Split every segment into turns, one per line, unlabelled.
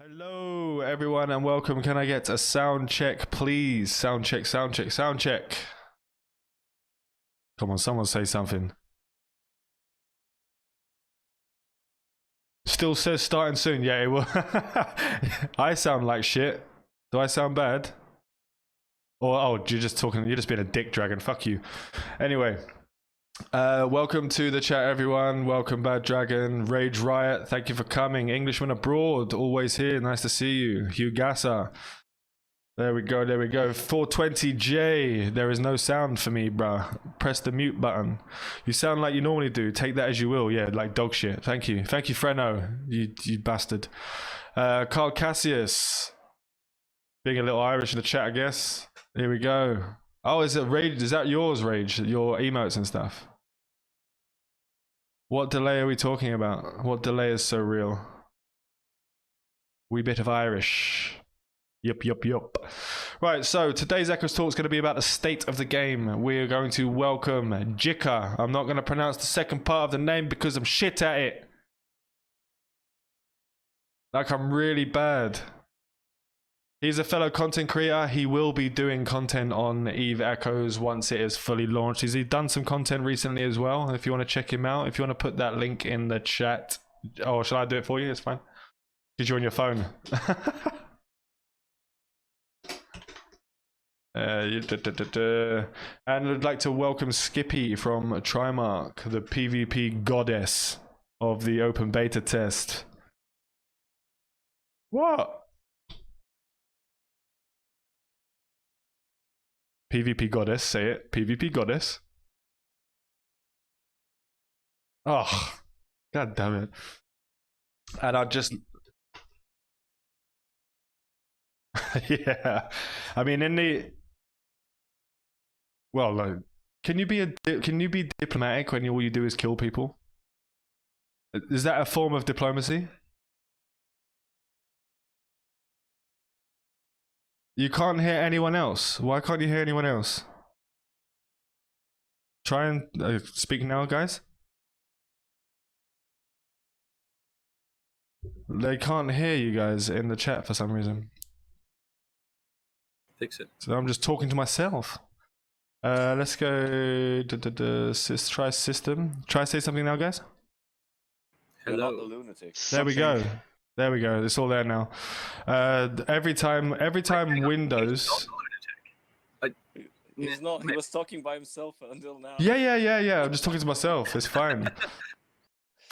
Hello everyone and welcome. Can I get a sound check please? Sound check, sound check, sound check. Come on, someone say something. Still says starting soon. Yeah, it will. I sound like shit. Do I sound bad? Or oh, you're just talking, you're just being a dick dragon. Fuck you. Anyway. Welcome to the chat everyone. Welcome Bad Dragon, Rage Riot, thank you for coming. Englishman abroad, always here, nice to see you. Hugh Gasser. There we go, there we go. 420J, there is no sound for me, bruh. Press the mute button. You sound like you normally do, take that as you will. Yeah, like dog shit. Thank you. Thank you, Freno, you bastard. Carl Cassius. Being a little Irish in the chat, I guess. Here we go. Oh, is it Rage? Is that yours, Rage? Your emotes and stuff? What delay are we talking about? What delay is so real? Wee bit of Irish. Yup, yup, yup. Right, so today's Echoes Talk is going to be about the state of the game. We're going to welcome Jika. I'm not going to pronounce the second part of the name because I'm shit at it. Like, I'm really bad. He's a fellow content creator. He will be doing content on Eve Echoes once it is fully launched. He's done some content recently as well. If you want to check him out, if you want to put that link in the chat. Oh, shall I do it for you? It's fine. Because you're on your phone. And I'd like to welcome Skippy from Trimark, the PvP goddess of the open beta test. What? PvP goddess, say it. PvP goddess. Oh, god damn it. And I just... yeah. I mean, in the... Well, like, can you be diplomatic when all you do is kill people? Is that a form of diplomacy? You can't hear anyone else. Why can't you hear anyone else? Try and speak now, guys. They can't hear you guys in the chat for some reason.
Fix it.
So I'm just talking to myself. Let's go. Try system. Try say something now, guys.
Hello.
The lunatics.
There we go. There we go. It's all there now. Every time Windows.
He's not. He was talking by himself until now.
Yeah. I'm just talking to myself. It's fine.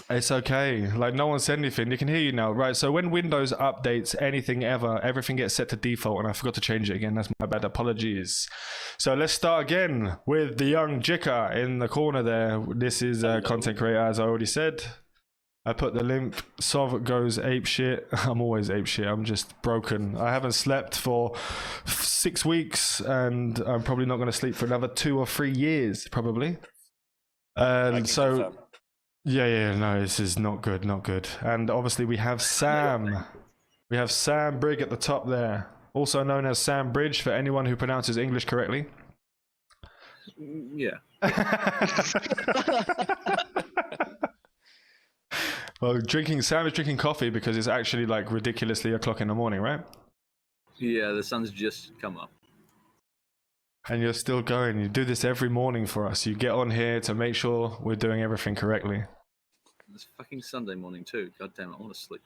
It's okay. Like, no one said anything. You can hear you now, right? So when Windows updates anything ever, everything gets set to default, and I forgot to change it again. That's my bad. Apologies. So let's start again with the young Jika in the corner there. This is a content creator, as I already said. I put the link. Sov goes ape shit. I'm always ape shit. I'm just broken. I haven't slept for 6 weeks, and I'm probably not going to sleep for another 2 or 3 years, probably. And so, no, this is not good, not good. And obviously we have Sam. We have Sam Brigg at the top there, also known as Sam Bridge for anyone who pronounces English correctly.
Yeah.
Well, Sam is drinking coffee because it's actually like ridiculously o'clock in the morning, right?
Yeah, the sun's just come up.
And you're still going. You do this every morning for us. You get on here to make sure we're doing everything correctly.
It's fucking Sunday morning too. God damn it, I want to sleep.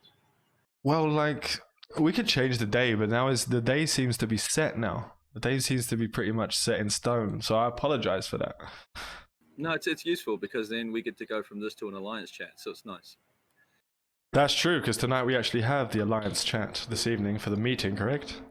Well, like, we could change the day, but now the day seems to be set now. The day seems to be pretty much set in stone. So I apologize for that.
No, it's useful because then we get to go from this to an alliance chat, so it's nice.
That's true, because tonight we actually have the Alliance chat this evening for the meeting, correct?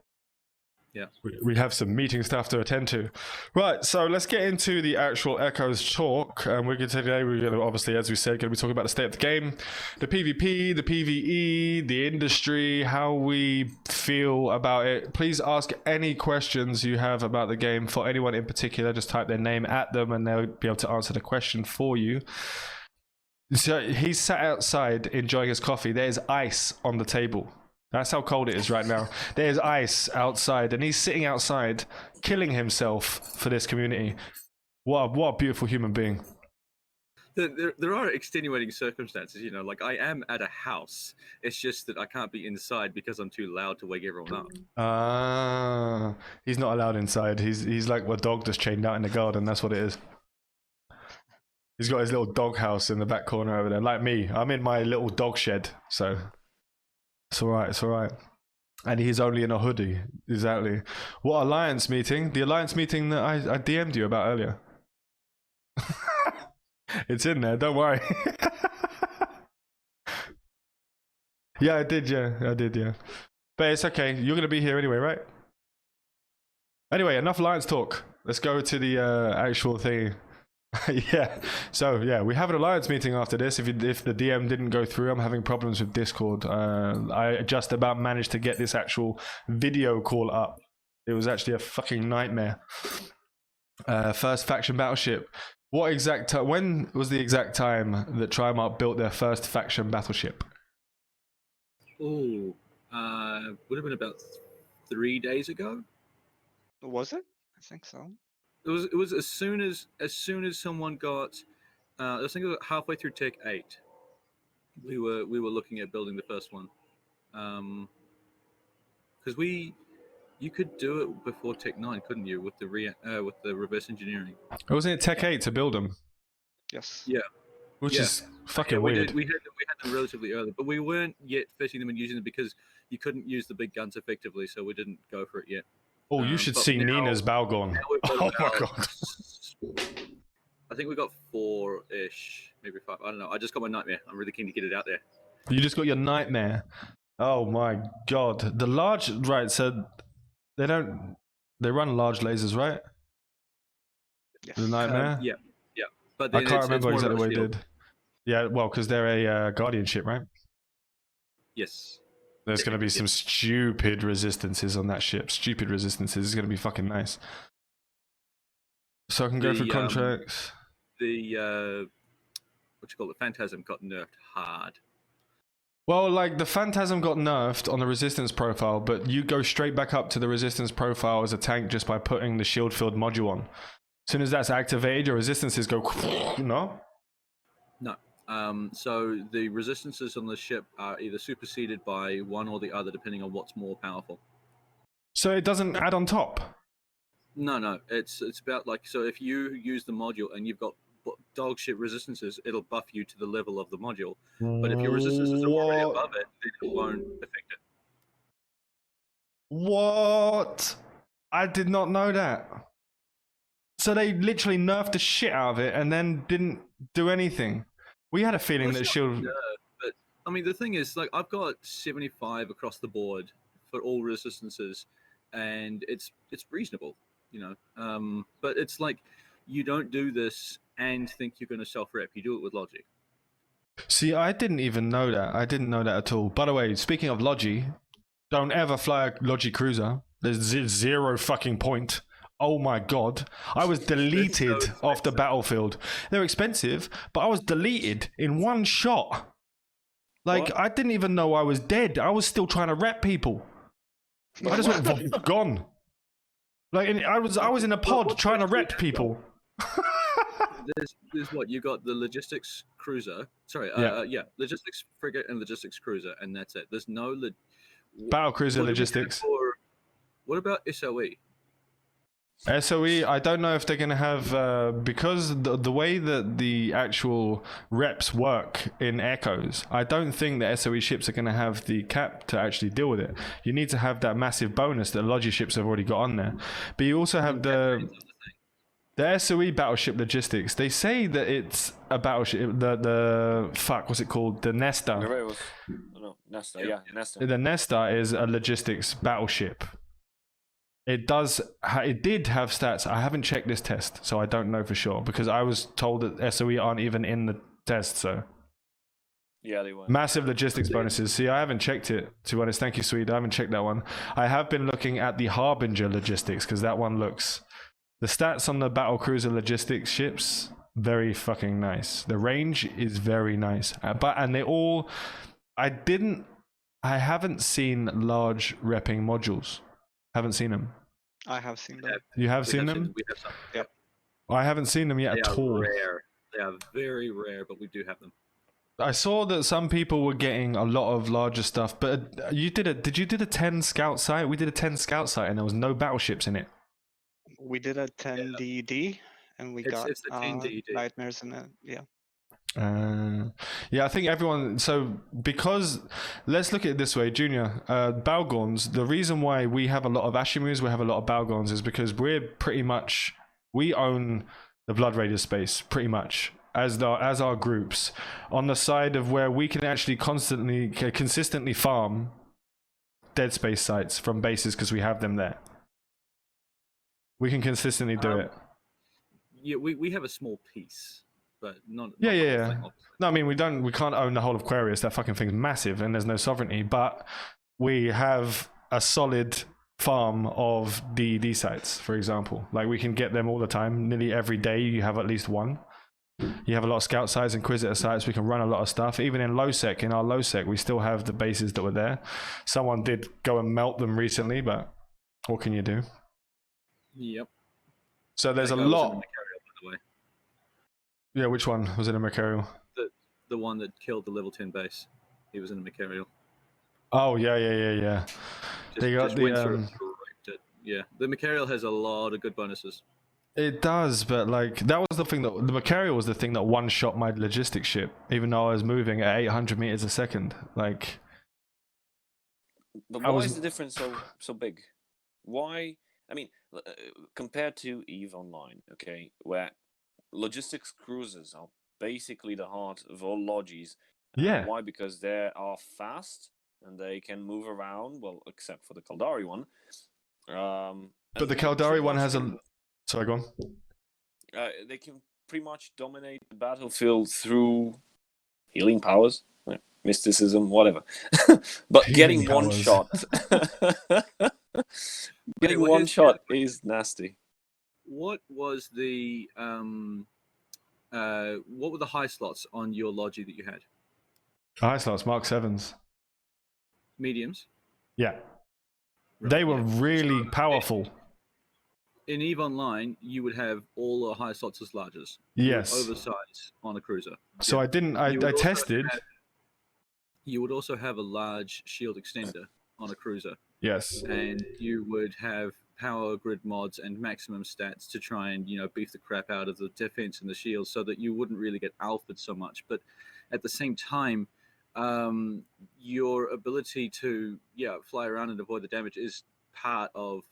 Yeah.
We have some meeting stuff to attend to. Right, so let's get into the actual Echoes talk. And we're going to, obviously, as we said, going to be talking about the state of the game, the PvP, the PvE, the industry, how we feel about it. Please ask any questions you have about the game for anyone in particular. Just type their name at them and they'll be able to answer the question for you. So he's sat outside enjoying his coffee. There's ice on the table. That's how cold it is right now. There's ice outside, and he's sitting outside, killing himself for this community. What a beautiful human being.
there are extenuating circumstances, you know, like I am at a house. It's just that I can't be inside because I'm too loud to wake everyone up.
He's not allowed inside. He's like a dog that's chained out in the garden. That's what it is. He's got his little dog house in the back corner over there. Like me, I'm in my little dog shed, so it's all right. It's all right. And he's only in a hoodie. Exactly. What alliance meeting? The alliance meeting that I DM'd you about earlier. It's in there. Don't worry. Yeah, I did. Yeah. But it's okay. You're gonna be here anyway, right? Anyway, enough alliance talk. Let's go to the actual thing. Yeah. So yeah, we have an alliance meeting after this. If the DM didn't go through, I'm having problems with Discord. I just about managed to get this actual video call up. It was actually a fucking nightmare. First faction battleship. What exact when was the exact time that Trimark built their first faction battleship?
Oh, would have been about 3 days ago.
Was it? I think so.
It was as soon as someone got, I think it was halfway through Tech 8. We were looking at building the first one, because you could do it before Tech 9, couldn't you? With the reverse engineering.
Wasn't it Tech 8 to build them?
Yes.
Yeah.
Which is fucking
we
weird.
We had them relatively early, but we weren't yet fitting them and using them because you couldn't use the big guns effectively, so we didn't go for it yet.
Oh, you should
but
see
now-
Nina's Balgon.
Now we've got
Oh my
about-
god.
I think we got 4-ish, maybe 5. I don't know. I just got my nightmare. I'm really keen to get it out there.
You just got your nightmare. Oh my god. The large, right, so they run large lasers, right?
Yes.
The nightmare?
Yeah. But
I
then
can't
it's
remember
more of
exactly
a
what he
shield.
did. Yeah, well, because they're a guardian ship, right?
Yes.
There's going to be some stupid resistances on that ship. Stupid resistances. It's going to be fucking nice. So I can go
The,
through contracts.
The the Phantasm got nerfed hard.
Well, like the Phantasm got nerfed on the resistance profile, but you go straight back up to the resistance profile as a tank just by putting the shield filled module on. As soon as that's activated, your resistances go, no?
No. So the resistances on the ship are either superseded by one or the other, depending on what's more powerful.
So it doesn't add on top?
No. It's about like, so if you use the module and you've got dog shit resistances, it'll buff you to the level of the module. But if your resistances are already above it, then it won't affect it.
What? I did not know that. So they literally nerfed the shit out of it and then didn't do anything. We had a feeling that
Well, it's
shield.
not nerfed, but I mean, the thing is, like, I've got 75 across the board for all resistances, and it's reasonable, you know. But it's like you don't do this and think you're going to self-rep. You do it with logic.
See, I didn't even know that. I didn't know that at all. By the way, speaking of Logi, don't ever fly a Logi cruiser. There's zero fucking point. Oh my god. I was deleted off the battlefield. They're expensive, but I was deleted in one shot. Like,
What?
I didn't even know I was dead. I was still trying to rep people. I just went gone. Like, I was in a pod trying to rep people.
There's what you got, the logistics cruiser. Sorry, logistics frigate and logistics cruiser, and that's it. There's no
Battle cruiser
what do we do
logistics.
What about SOE?
SOE, I don't know if they're going to have, because the way that the actual reps work in Echoes, I don't think the SOE ships are going to have the cap to actually deal with it. You need to have that massive bonus that Logi ships have already got on there. But you also have the SOE battleship logistics. They say that it's a battleship, the fuck, what's it called? The Nesta.
Whatever it was. Oh, no, Nesta. Yeah, Nesta.
The Nesta is a logistics battleship. It did have stats. I haven't checked this test, so I don't know for sure, because I was told that SOE aren't even in the test, so.
Yeah, they were.
Massive logistics bonuses. See, I haven't checked it, to be honest. Thank you, Swede. I haven't checked that one. I have been looking at the Harbinger logistics, because that one looks... The stats on the battle cruiser logistics ships, very fucking nice. The range is very nice. And they all... I haven't seen large repping modules. Haven't seen them.
I have seen them.
You have seen them?
We have some.
Yep.
I haven't seen them yet
They
at
are
all.
rare. They are very rare, but we do have them.
I saw that some people were getting a lot of larger stuff, but you did it. Did you did a 10 scout site? We did a 10 scout site, and there was no battleships in it.
We did a 10 DD, and we got
It's the 10 DD.
nightmares in it. Yeah.
Yeah, I think everyone. So because let's look at it this way, Junior, Balgorns. The reason why we have a lot of Ashimus, we have a lot of Balgorns, is because we own the Blood Raider space pretty much as our groups on the side of where we can actually consistently farm dead space sites from bases because we have them there. We can consistently do it.
Yeah, we have a small piece, but not.
Yeah.
The whole thing, obviously.
No, I mean we can't own the whole of Aquarius. That fucking thing's massive, and there's no sovereignty. But we have a solid farm of DED sites, for example. Like we can get them all the time. Nearly every day, you have at least one. You have a lot of scout sites, Inquisitor sites. We can run a lot of stuff. Even in low sec, in our low sec, we still have the bases that were there. Someone did go and melt them recently, but what can you do?
Yep.
So there's a
That guy was in
lot.
the Mercurial, by the way.
Yeah, which one was in a Mercurial?
The one that killed the level 10 base. He was in the Mercurial.
Oh yeah. They got
Just went through it, raped it. Yeah, the Mercurial has a lot of good bonuses.
It does, but like that was the thing that the Mercurial was the thing that one shot my logistics ship, even though I was moving at 800 meters a second. Like,
But
I
why
was-
is the difference so big? Why? I mean, compared to EVE Online, okay, where logistics cruisers are basically the heart of all lodges.
yeah,
Why? Because they are fast and they can move around. Well, except for the Kaldari one.
but the Kaldari one has a. Sorry, go on.
They can pretty much dominate the battlefield through healing powers, mysticism, whatever. But
Healing
getting one
powers.
shot, getting
well,
one
here's
shot
the
is nasty.
What was the what were the high slots on your logi that you had?
High slots, Mark 7s.
Mediums.
Yeah,
Right,
they were
yeah.
really
So,
powerful.
In EVE Online, you would have all the high slots as larges. You would
Yes.
oversize on a cruiser.
So
Yeah.
I didn't. I
You would also
tested.
You would also have a large shield extender on a cruiser,
Yes.
and you would have power grid mods and maximum stats to try and beef the crap out of the defense and the shield, so that you wouldn't really get alphaed so much. But at the same time, your ability to fly around and avoid the damage is part of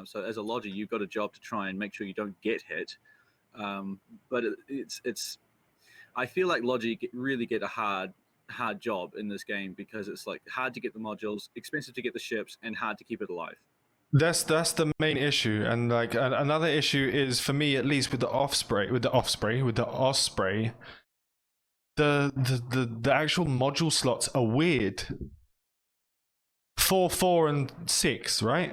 so as a lodger, you've got a job to try and make sure you don't get hit. But it's I feel like Logi really get a hard job in this game, because it's like hard to get the modules, expensive to get the ships, and hard to keep it alive.
That's the main issue, and like another issue is for me, at least with the Osprey, the actual module slots are weird. 4, 4, and 6, right?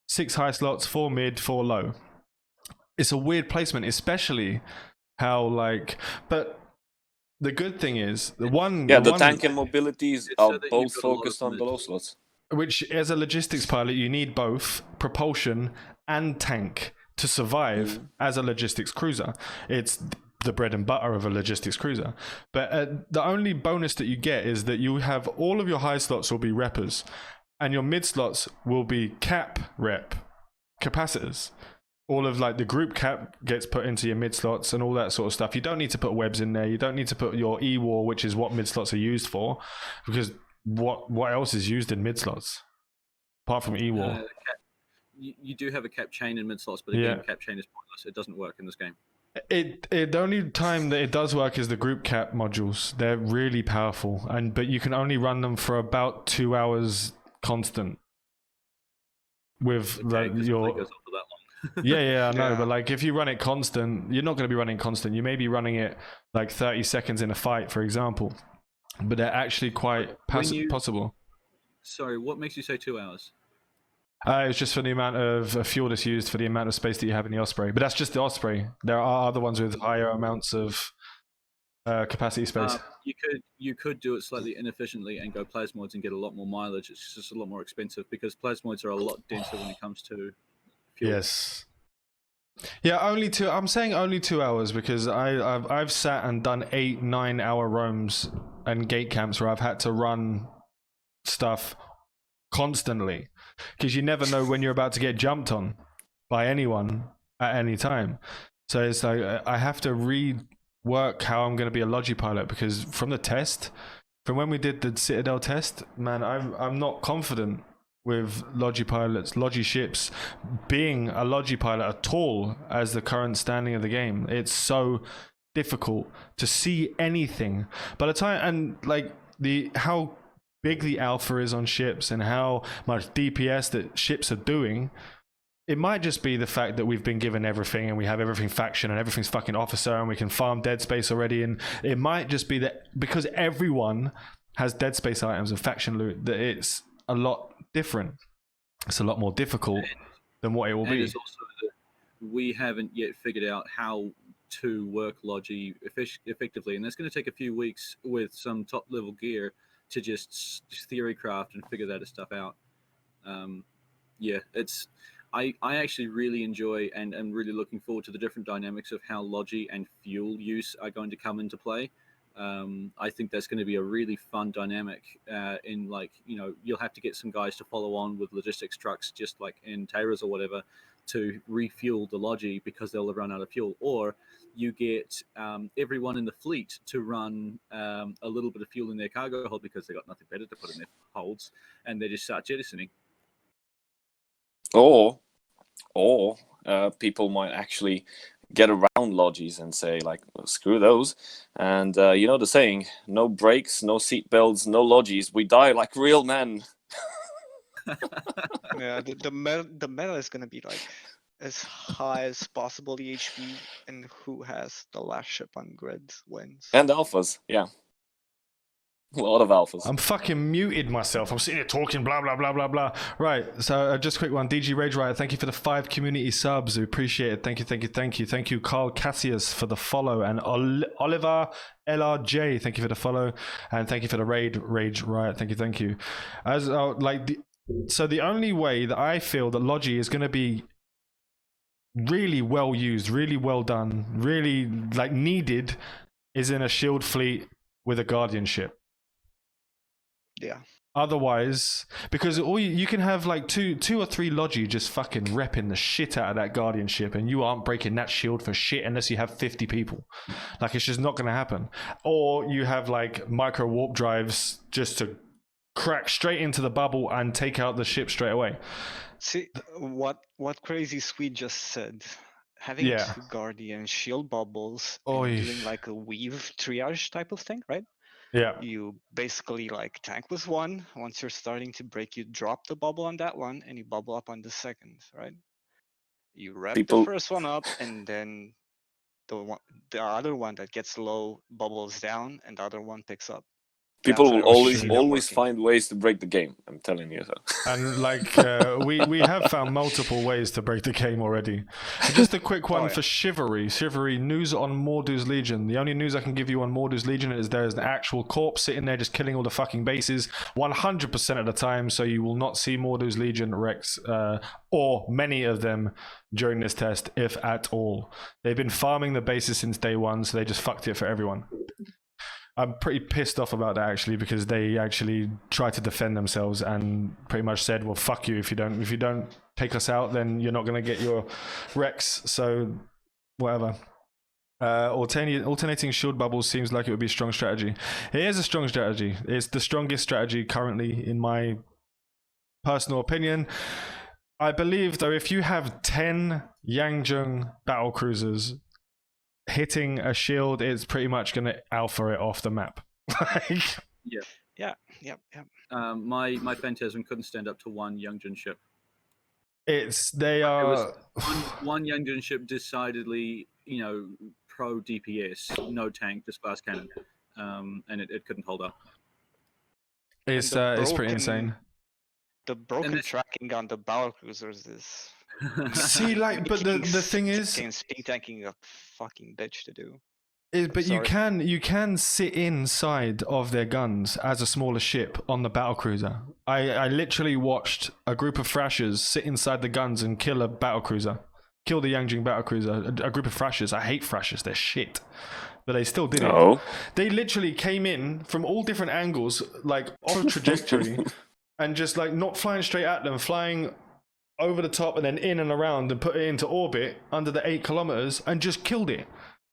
6 high slots, 4 mid, 4 low. It's a weird placement, especially how like. But the good thing is the
Tank and mobilities
It's so
are
that you've
both
got a lot of
focused on
mid.
below slots.
which as a logistics pilot you need both propulsion and tank to survive as a logistics cruiser. It's the bread and butter of a logistics cruiser. But the only bonus that you get is that you have all of your high slots will be reppers, and your mid slots will be cap rep capacitors. All of like the group cap gets put into your mid slots and all that sort of stuff. You don't need to put webs in there. You don't need to put your E-War, which is what mid slots are used for, because what else is used in mid slots apart from E-War?
You do have a cap chain in mid slots, but again, cap chain is pointless. It doesn't work in this game.
The only time that it does work is the group cap modules. They're really powerful, but you can only run them for about 2 hours constant. With
Okay, 'cause
your
it goes on for that long.
yeah, I know,
Yeah.
but like if you run it constant, you're not going to be running constant. You may be running it like 30 seconds in a fight, for example, but they're actually quite possible.
Sorry, what makes you say 2 hours?
It's just for the amount of fuel that's used for the amount of space that you have in the Osprey. But that's just the Osprey. There are other ones with higher amounts of capacity space.
You could do it slightly inefficiently and go plasmoids and get a lot more mileage. It's just a lot more expensive because plasmoids are a lot denser when it comes to fuel.
Yes. Yeah, only two. I'm saying only 2 hours because I've sat and done 8-9 hour roams and gate camps where I've had to run stuff constantly because you never know when you're about to get jumped on by anyone at any time. So it's like I have to rework how I'm going to be a Logi pilot because from the test, from when we did the Citadel test, man, I'm not confident with Logi pilots, Logi ships being a Logi pilot at all as the current standing of the game. It's so difficult to see anything. By the time and like how big the alpha is on ships and how much DPS that ships are doing, it might just be the fact that we've been given everything and we have everything faction and everything's fucking officer and we can farm dead space already, and it might just be that because everyone has dead space items and faction loot that it's a lot different. It's a lot more difficult than what it will
And
be.
it's also that we haven't yet figured out how to work Logi effectively, and that's going to take a few weeks with some top level gear to just theory craft and figure that stuff out. Yeah, it's I actually really enjoy and am really looking forward to the different dynamics of how Logi and fuel use are going to come into play. I think that's going to be a really fun dynamic in, like, you know, you'll have to get some guys to follow on with logistics trucks just like in Terras or whatever to refuel the Logi because they'll run out of fuel, or you get everyone in the fleet to run a little bit of fuel in their cargo hold because they got nothing better to put in their holds, and they just start jettisoning.
Or people might actually get around Logis and say, like, well, screw those. And you know the saying, no brakes, no seat belts, no Logis. We die like real men.
Yeah, the meta is gonna be like as high as possible the HP, and who has the last ship on grid wins.
And alphas, yeah. A lot of alphas.
I'm fucking muted myself. I'm sitting here talking blah blah blah blah blah. Right. So just a quick one. DG Rage Riot, thank you for the 5 community subs. We appreciate it. Thank you. Thank you, Carl Cassius, for the follow, and Oliver LRJ, thank you for the follow, and thank you for the Rage Riot. Thank you. As so the only way that I feel that Logi is going to be really well used, really well done, really like needed, is in a shield fleet with a guardian ship.
Yeah.
Otherwise, because all you can have like two or three Logi just fucking repping the shit out of that guardian ship, and you aren't breaking that shield for shit unless you have 50 people. Like, it's just not going to happen. Or you have like micro warp drives just to crack straight into the bubble and take out the ship straight away.
See what Crazy Sweet just said. Having
Yeah.
2 guardian shield bubbles
Oy.
and doing like a weave triage type of thing, right?
Yeah.
You basically like tank with one. Once you're starting to break, you drop the bubble on that one and you bubble up on the second, right? You wrap
People-
the first one up, and then the other one that gets low bubbles down, and the other one picks up.
People
That's
will
how I
always
see them working.
find ways to break the game. I'm telling you so.
And like we have found multiple ways to break the game already. Just a quick one
Oh, yeah.
for Chivalry news on Mordu's Legion. The only news I can give you on Mordu's Legion is there is an actual corpse sitting there just killing all the fucking bases 100% of the time, so you will not see Mordu's Legion wrecks or many of them during this test, if at all. They've been farming the bases since day one, so they just fucked it for everyone. I'm pretty pissed off about that, actually, because they actually tried to defend themselves and pretty much said, well, fuck you, if you don't take us out, then you're not going to get your Rex, so whatever. Alternating shield bubbles seems like it would be a strong strategy. It is a strong strategy. It's the strongest strategy currently, in my personal opinion. I believe, though, if you have 10 Yangjung battle cruisers hitting a shield, it's pretty much going to alpha it off the map.
Yep.
My Phantasm couldn't stand up to one Youngjun ship.
They
It
are
was one Youngjun ship decidedly, you know, pro DPS, no tank, just fast cannon, and it couldn't hold up.
it's
the
pretty
broken-
insane.
The broken
it's-
tracking on the battle cruisers is
See, like, but the thing is,
speed tanking a fucking bitch to do.
but you
Sorry.
can sit inside of their guns as a smaller ship on the battlecruiser. I literally watched a group of thrashers sit inside the guns and kill a battlecruiser killed a Yangjing battlecruiser, a group of Thrashers. I hate Thrashers, they're shit. But they still did it.
Oh.
They literally came in from all different angles, like off a trajectory, and just like not flying straight at them, flying over the top and then in and around and put it into orbit under the 8 kilometers and just killed it.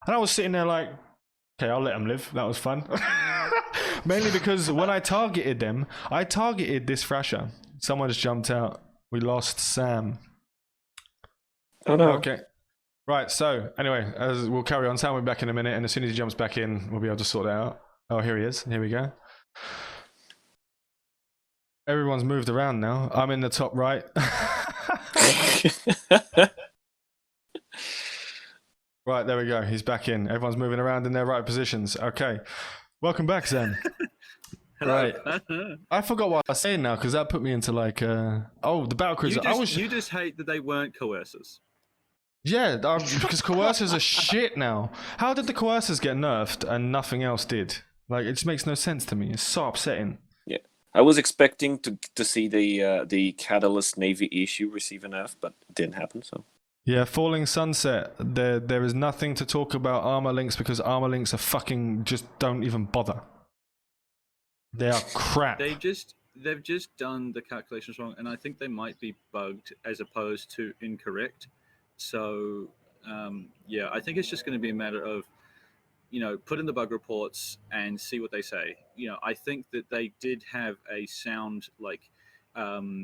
And I was sitting there like, okay, I'll let them live. That was fun. Mainly because when I targeted them, I targeted this Thrasher. Someone just jumped out. We lost Sam.
Oh no.
Okay. Right, so anyway, as we'll carry on. Sam will be back in a minute, and as soon as he jumps back in, we'll be able to sort that out. Oh, here he is. Here we go. Everyone's moved around now. I'm in the top right. Right, there we go. He's back in. Everyone's moving around in their right positions. Okay. Welcome back, Sam. Right. I forgot what I was saying now, because that put me into like, the battlecruiser.
You just hate that they weren't coercers.
Yeah, because coercers are shit now. How did the coercers get nerfed and nothing else did? Like, it just makes no sense to me. It's so upsetting.
Yeah, I was expecting to see the Catalyst Navy issue receive a nerf, but it didn't happen. So
yeah, Falling Sunset. There is nothing to talk about armor links because armor links are fucking just don't even bother. They are crap.
They've just done the calculations wrong, and I think they might be bugged as opposed to incorrect. So, yeah, I think it's just going to be a matter of, put in the bug reports and see what they say. I think that they did have a sound,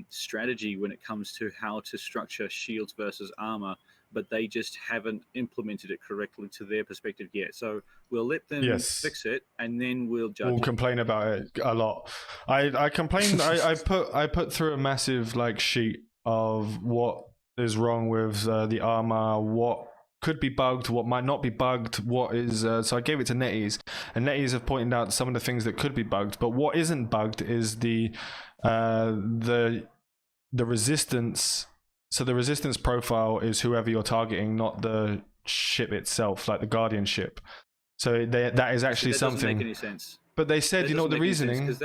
strategy when it comes to how to structure shields versus armor, but they just haven't implemented it correctly to their perspective yet. So we'll let them fix it, and then we'll judge.
We'll complain about it a lot. I complained. I put through a massive sheet of what is wrong with the armor, what could be bugged, what might not be bugged, what is so I gave it to NetEase, and NetEase have pointed out some of the things that could be bugged, but what isn't bugged is the resistance. So the resistance profile is whoever you're targeting, not the ship itself, like the Guardian ship. So that is actually
that
something.
Doesn't make any sense.
But they said, the reasoning.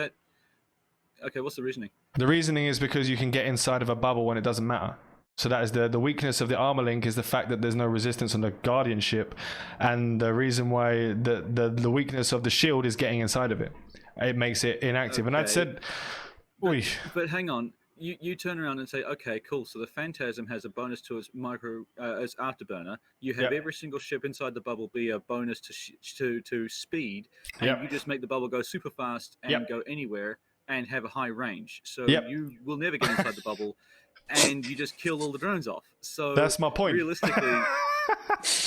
Okay, what's the reasoning?
The reasoning is because you can get inside of a bubble when it doesn't matter. So that is the weakness of the armor link is the fact that there's no resistance on the Guardian ship, and the reason why the weakness of the shield is getting inside of it. It makes it inactive. Okay. And I'd said, "Oy."
But hang on, you turn around and say, okay, cool. So the Phantasm has a bonus to its its afterburner. You have every single ship inside the bubble be a bonus to speed, and you just make the bubble go super fast and go anywhere and have a high range. So you will never get inside the bubble. And you just kill all the drones off. So
that's my point.
Realistically,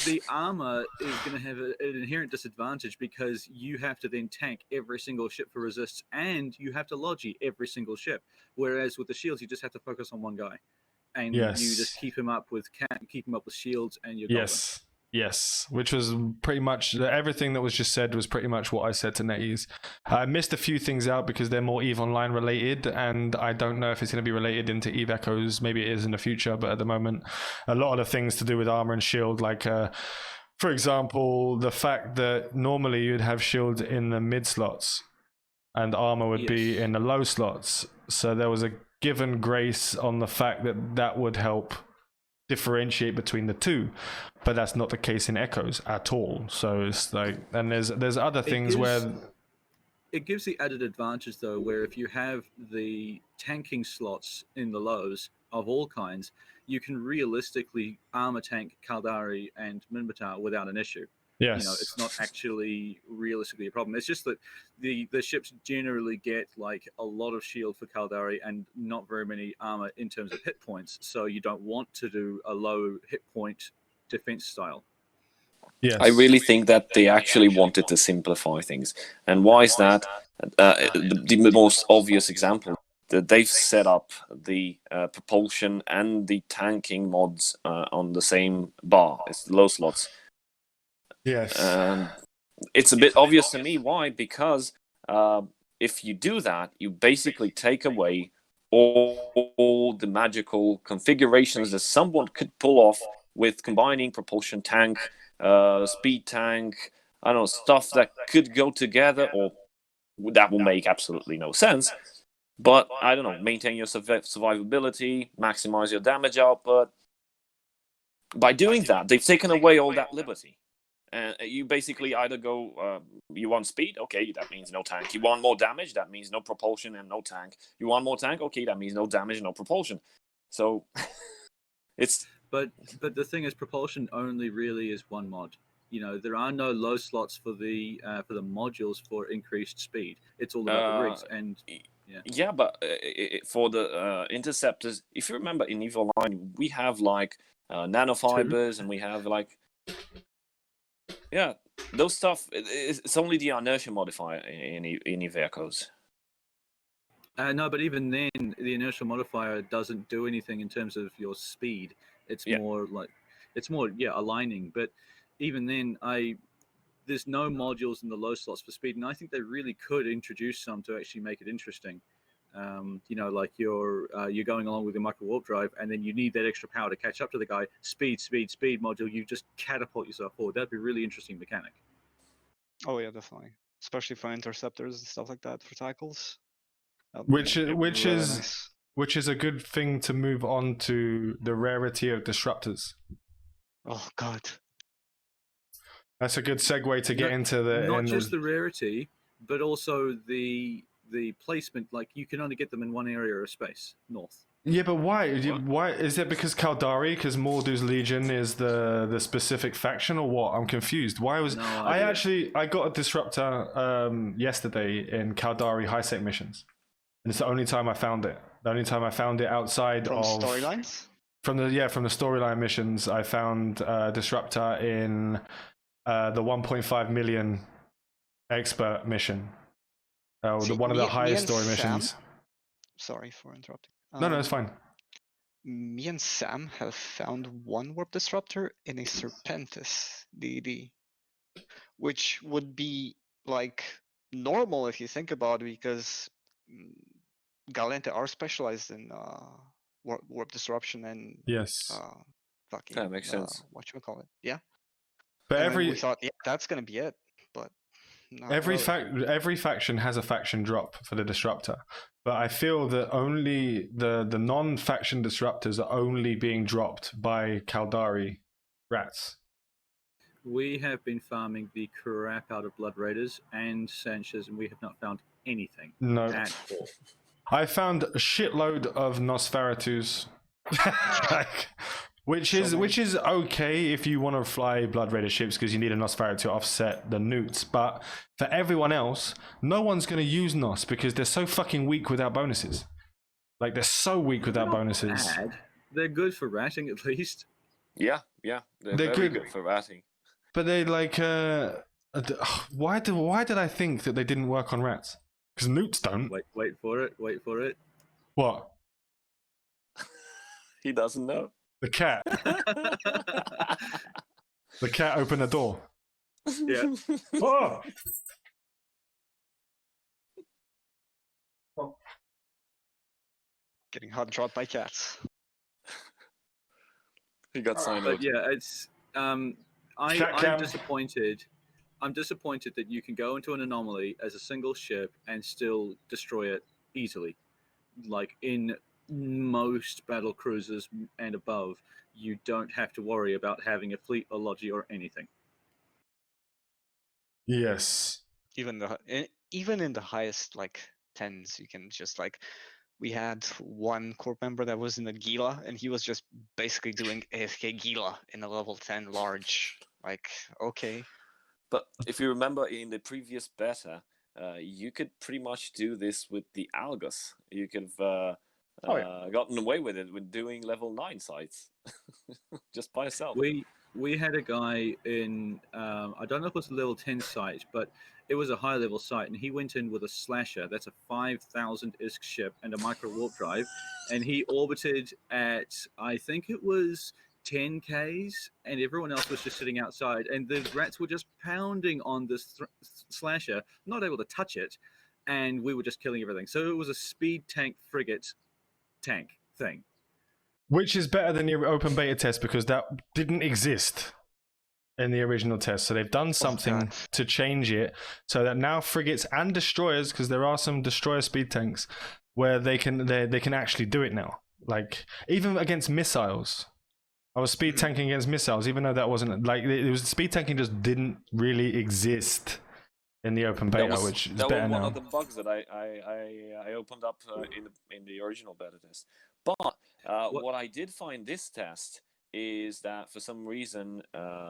the armor is going to have an inherent disadvantage because you have to then tank every single ship for resists, and you have to logi every single ship. Whereas with the shields, you just have to focus on one guy, and you just keep him up with shields, and you're golden.
Yes, which was pretty much everything that was just said was pretty much what I said to NetEase. I missed a few things out because they're more EVE Online related, and I don't know if it's going to be related into EVE Echoes. Maybe it is in the future, but at the moment, a lot of the things to do with armor and shield, for example, the fact that normally you'd have shield in the mid slots, and armor would be in the low slots. So there was a given grace on the fact that would help differentiate between the two, but that's not the case in Echoes at all. So it's and there's other things where
it gives the added advantage though, where if you have the tanking slots in the lows of all kinds, you can realistically armor tank Caldari and Minmatar without an issue.
Yes.
It's not actually realistically a problem. It's just that the ships generally get a lot of shield for Caldari and not very many armor in terms of hit points. So you don't want to do a low hit point defense style.
Yes.
I really think that they actually wanted to simplify things. And why is that? The most obvious example, that they've set up the propulsion and the tanking mods on the same bar. It's the low slots.
Yes.
It's a bit obvious to me. Why? Because if you do that, you basically take away all the magical configurations that someone could pull off with combining propulsion tank, speed tank, I don't know, stuff that could go together, or that will make absolutely no sense. But, I don't know, maintain your survivability, maximize your damage output. by doing that, they've taken away all that liberty. And you basically either go, you want speed, okay, that means no tank. You want more damage, that means no propulsion and no tank. You want more tank, okay, that means no damage, no propulsion. So it's.
But the thing is, propulsion only really is one mod. You know, there are no low slots for the modules for increased speed. It's all about the rigs and.
Yeah, but for the interceptors, if you remember in Evo Line, we have like nanofibers and we have like. Yeah, those stuff. It's only the inertia modifier in Iveco's.
No, but even then, the inertial modifier doesn't do anything in terms of your speed. It's more like, aligning. But even then, there's no modules in the low slots for speed, and I think they really could introduce some to actually make it interesting. You know, like you're going along with your micro warp drive, and then you need that extra power to catch up to the guy. Speed module. You just catapult yourself forward. That'd be a really interesting mechanic.
Oh yeah, definitely. Especially for interceptors and stuff like that for tackles.
Which is a good thing to move on to the Rarity of Disruptors.
Oh god.
That's a good segue to get into the.
Not just the rarity, but also the placement. Like you can only get them in one area of space, north.
Yeah, but why? Why is it because Caldari? Because Mordu's Legion is the specific faction, or what? I'm confused. Why was I got a disruptor yesterday in Caldari high sec missions, and it's the only time I found it. The only time I found it outside
from
of
storylines.
From the storyline missions, I found disruptor in the 1.5 million expert mission. One of the highest story missions.
Sorry for interrupting.
No, it's fine.
Me and Sam have found one warp disruptor in a Serpentis DD, which would be like normal if you think about it, because Galente are specialized in warp disruption and fucking
that makes sense.
What you call it? Yeah.
But
we thought, that's gonna be it, but.
Every faction has a faction drop for the disruptor, but I feel that only the non-faction disruptors are only being dropped by Caldari rats.
We have been farming the crap out of Blood Raiders and Sanchez, and we have not found anything at all.
I found a shitload of Nosferatus, which is okay if you want to fly Blood Raider ships because you need a Nosferatu to offset the newts. But for everyone else, no one's going to use Nos because they're so fucking weak without bonuses. Like they're so weak without bonuses.
Bad. They're good for ratting at least.
Yeah, they're very good for ratting.
But they like, why did I think that they didn't work on rats? Because newts don't.
Wait for it.
What?
He doesn't know.
The cat. The cat opened the door.
Yeah.
Oh!
Getting hot dropped by cats.
He got signed
But
out.
yeah, it's I'm disappointed. I'm disappointed that you can go into an anomaly as a single ship and still destroy it easily. Like in most battle cruisers and above, you don't have to worry about having a fleet or logi or anything.
Yes.
Even in the highest like 10s, you can just like, we had one corp member that was in the Gila, and he was just basically doing AFK Gila in a level 10 large. Like, okay.
But if you remember in the previous beta, you could pretty much do this with the Algos. You could have gotten away with it with doing level 9 sites just by yourself.
We had a guy in, I don't know if it was a level 10 site, but it was a high level site, and he went in with a slasher. That's a 5,000 ISK ship and a micro warp drive, and he orbited at, I think it was 10 Ks, and everyone else was just sitting outside, and the rats were just pounding on this slasher, not able to touch it, and we were just killing everything. So it was a speed tank frigate tank thing.
Which is better than the open beta test because that didn't exist in the original test. So they've done something to change it so that now frigates and destroyers, because there are some destroyer speed tanks where they can actually do it now. Like even against missiles, I was speed tanking against missiles, even though that wasn't like it was speed tanking just didn't really exist in the open beta, which is
that
better
was one
now.
of the bugs that I opened up in the original beta test. But what I did find this test is that for some reason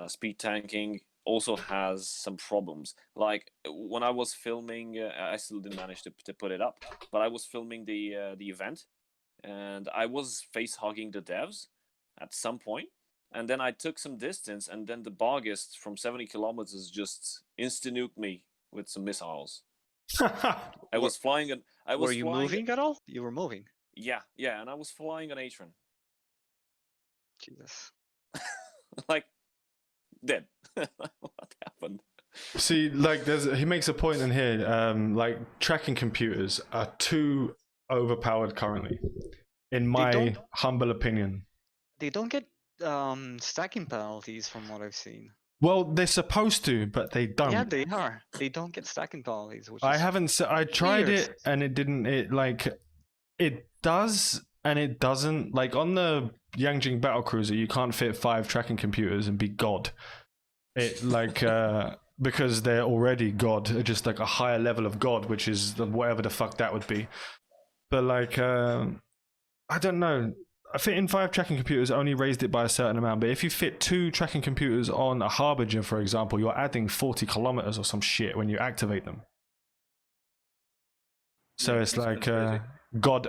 speed tanking also has some problems. Like when I was filming, I still didn't manage to put it up, but I was filming the event, and I was face hugging the devs at some point, and then I took some distance, and then the Bargist from 70 kilometers just insta-nuked me with some missiles. I was flying an. I was
Were you moving at all? You were moving.
Yeah, and I was flying an Atron.
Jesus.
Like dead. What happened?
See, like he makes a point in here. Like tracking computers are too overpowered currently, in my humble opinion.
They don't get stacking penalties from what I've seen.
Well, they're supposed to, but they don't.
Yeah, they are. They don't get stacking penalties. Which
I
is
haven't. I tried
weird.
it, and it didn't. It does, and it doesn't. Like on the Yangjing Battlecruiser, you can't fit 5 tracking computers and be God. It like because they're already God, just like a higher level of God, which is whatever the fuck that would be. But like, I don't know. Fitting 5 tracking computers only raised it by a certain amount, but if you fit 2 tracking computers on a Harbinger, for example, you're adding 40 kilometers or some shit when you activate them. So it's like God,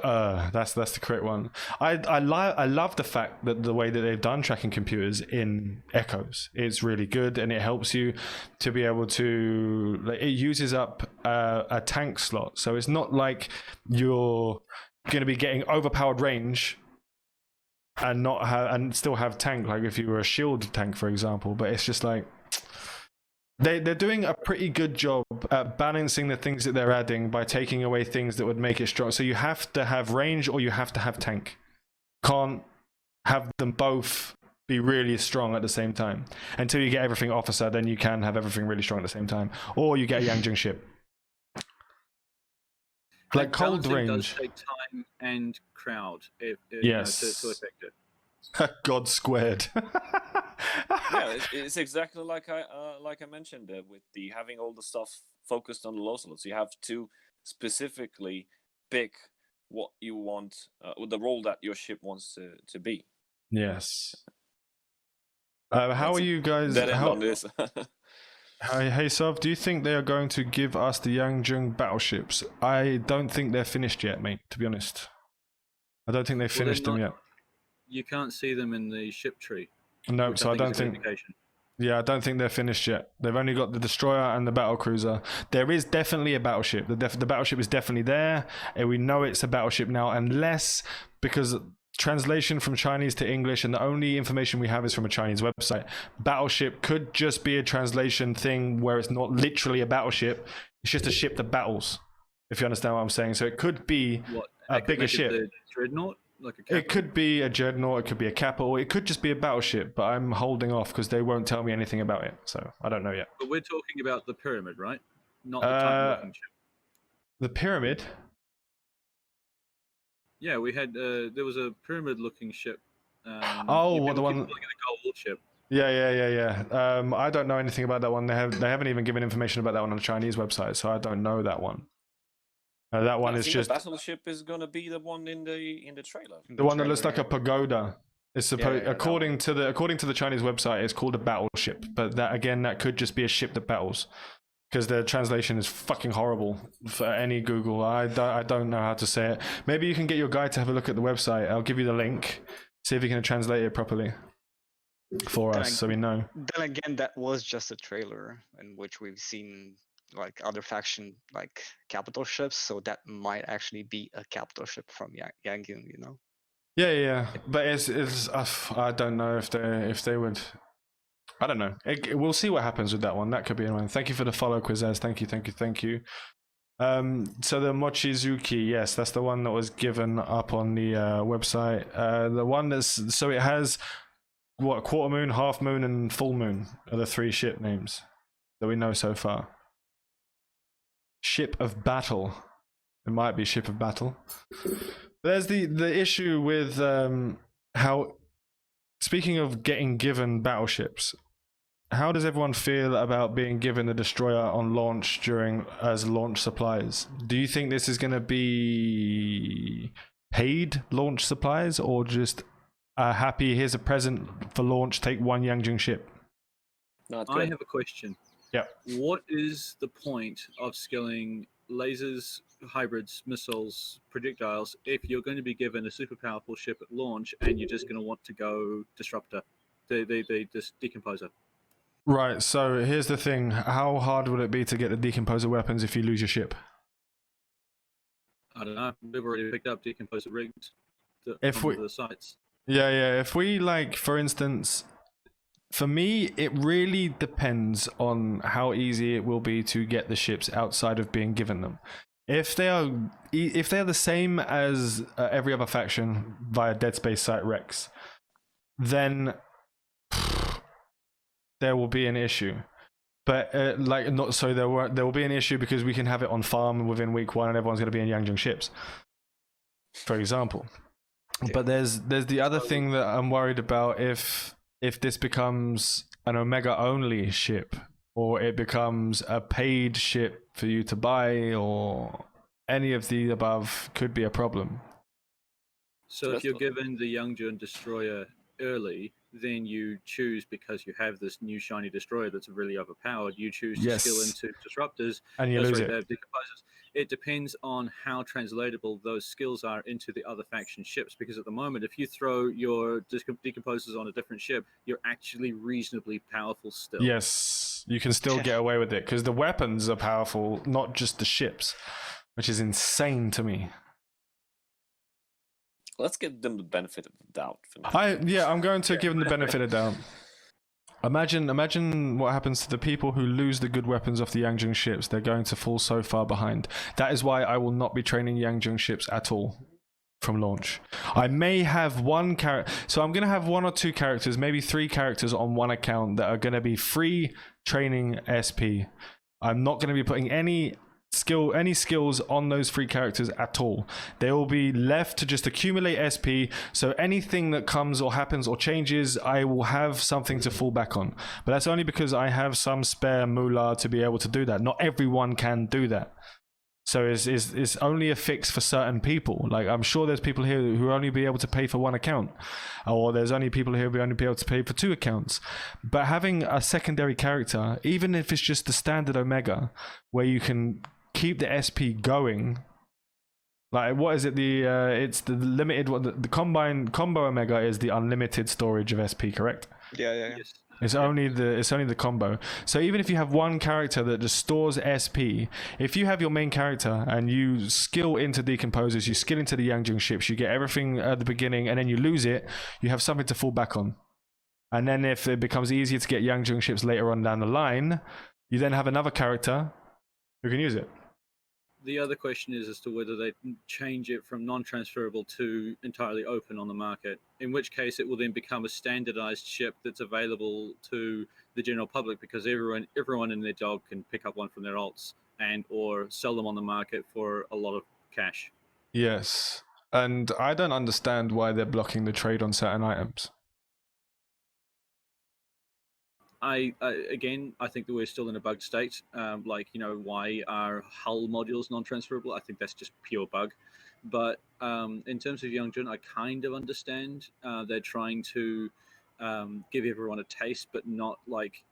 that's the correct one. I love the fact that the way that they've done tracking computers in Echoes, it's really good, and it helps you to be able to. Like, it uses up a tank slot, so it's not like you're going to be getting overpowered range and not have and still have tank, like if you were a shield tank, for example. But it's just like they're doing a pretty good job at balancing the things that they're adding by taking away things that would make it strong. So you have to have range or you have to have tank. Can't have them both be really strong at the same time. Until you get everything officer, then you can have everything really strong at the same time. Or you get a Yangjing ship. Like cold
Balancing
range
does take time and crowd if
yes.
to affect it.
God squared.
Yeah, it's exactly like I mentioned with the having all the stuff focused on the low slots. You have to specifically pick what you want, the role that your ship wants to be.
Yes. How are you guys?
That end on this.
Hey, Sov, do you think they are going to give us the Yangjing battleships? I don't think they're finished yet, mate, to be honest. I don't think they've finished them yet.
You can't see them in the ship tree.
No, so I don't think. Yeah, I don't think they're finished yet. They've only got the destroyer and the battlecruiser. There is definitely a battleship. The battleship is definitely there, and we know it's a battleship now, unless because translation from Chinese to English, and the only information we have is from a Chinese website. Battleship could just be a translation thing where it's not literally a battleship. It's just a ship that battles, if you understand what I'm saying. So it could be a bigger ship.
The dreadnought? Like a capital?
It could be a dreadnought, it could be a capital, it could just be a battleship, but I'm holding off because they won't tell me anything about it, so I don't know yet.
But we're talking about the pyramid, right? Not the Titan-looking ship.
The pyramid?
Yeah, we had there was a pyramid-looking ship.
What the one?
Calling it a gold ship.
Yeah. I don't know anything about that one. They haven't even given information about that one on the Chinese website, so I don't know that one. That one is just.
The battleship is gonna be the one in the trailer.
The one that looks like a pagoda. It's supposed, according to the Chinese website, it's called a battleship. But that could just be a ship that battles. Because the translation is fucking horrible for any Google. I don't know how to say it. Maybe you can get your guy to have a look at the website. I'll give you the link. See if you can translate it properly for us, so we know.
Then again, that was just a trailer in which we've seen like other faction like capital ships, so that might actually be a capital ship from Yangjing, you know.
Yeah, but it's I don't know if they would. I don't know. We'll see what happens with that one. That could be annoying. Thank you for the follow, Quizaz. Thank you. So the Mochizuki, yes, that's the one that was given up on the website. The one so it has quarter moon, half moon, and full moon are the 3 ship names that we know so far. Ship of battle. It might be ship of battle. There's the issue with how speaking of getting given battleships, how does everyone feel about being given a destroyer on launch as launch supplies? Do you think this is going to be paid launch supplies, or just happy, here's a present for launch, take one Yangjing ship?
Not
I
good.
have a question.
Yeah.
What is the point of skilling lasers, hybrids, missiles, projectiles if you're going to be given a super powerful ship at launch and you're just going to want to go disruptor, the decomposer?
Right, so here's the thing. How hard would it be to get the decomposer weapons if you lose your ship?
I don't know. We've already picked up decomposer rigs
If
from
we-
the sites.
Yeah, if we, like, for instance, for me, it really depends on how easy it will be to get the ships outside of being given them. If they are the same as every other faction via Dead Space Site Rex, then there will be an issue. But there will be an issue because we can have it on farm within week 1 and everyone's going to be in Yangjing ships, for example.
Yeah.
But there's the other thing that I'm worried about. If this becomes an Omega only ship, or it becomes a paid ship for you to buy, or any of the above, could be a problem.
So if you're given the Yangjin destroyer early, then you choose, because you have this new shiny destroyer that's really overpowered, you choose to skill into disruptors
And you lose it.
Decomposes. It depends on how translatable those skills are into the other faction ships, because at the moment, if you throw your decomposers on a different ship, you're actually reasonably powerful still.
Yes, you can still get away with it because the weapons are powerful, not just the ships, which is insane to me.
Let's give them the benefit of the doubt.
I'm going to give them the benefit of the doubt. Imagine what happens to the people who lose the good weapons off the Yangjing ships. They're going to fall so far behind. That is why I will not be training Yangjing ships at all from launch. I may have one character, so I'm going to have 1 or 2 characters, maybe 3 characters on one account that are going to be free training SP. I'm not going to be putting any skills on those 3 characters at all. They will be left to just accumulate SP, so anything that comes or happens or changes, I will have something to fall back on. But that's only because I have some spare moolah to be able to do that. Not everyone can do that. So it's only a fix for certain people. Like, I'm sure there's people here who will only be able to pay for 1 account, or there's only people here who will only be able to pay for 2 accounts. But having a secondary character, even if it's just the standard Omega, where you can keep the SP going, like, what is it? It's the limited one. The combo Omega is the unlimited storage of SP, correct?
Yeah.
Yes.
It's only the combo. So even if you have one character that just stores SP, if you have your main character and you skill into decomposers, you skill into the Yangjing ships, you get everything at the beginning, and then you lose it, you have something to fall back on. And then if it becomes easier to get Yangjing ships later on down the line, you then have another character who can use it.
The other question is as to whether they change it from non-transferable to entirely open on the market, in which case it will then become a standardized ship that's available to the general public, because everyone and their dog can pick up one from their alts and or sell them on the market for a lot of cash.
Yes. And I don't understand why they're blocking the trade on certain items.
I think that we're still in a bug state. Why are hull modules non-transferable? I think that's just pure bug. But in terms of Yangjin, I kind of understand. They're trying to give everyone a taste, but not like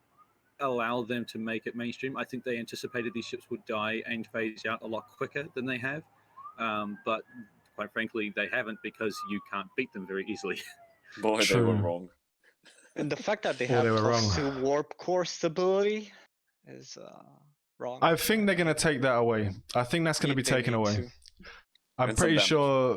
allow them to make it mainstream. I think they anticipated these ships would die and phase out a lot quicker than they have. But quite frankly, they haven't, because you can't beat them very easily.
Boy, they were wrong.
And the fact that they
Well,
have
they were
+2 warp core stability is wrong.
I think they're going to take that away. I think that's going to be
They
taken
need
away.
to.
I'm
And some
pretty
damage.
sure.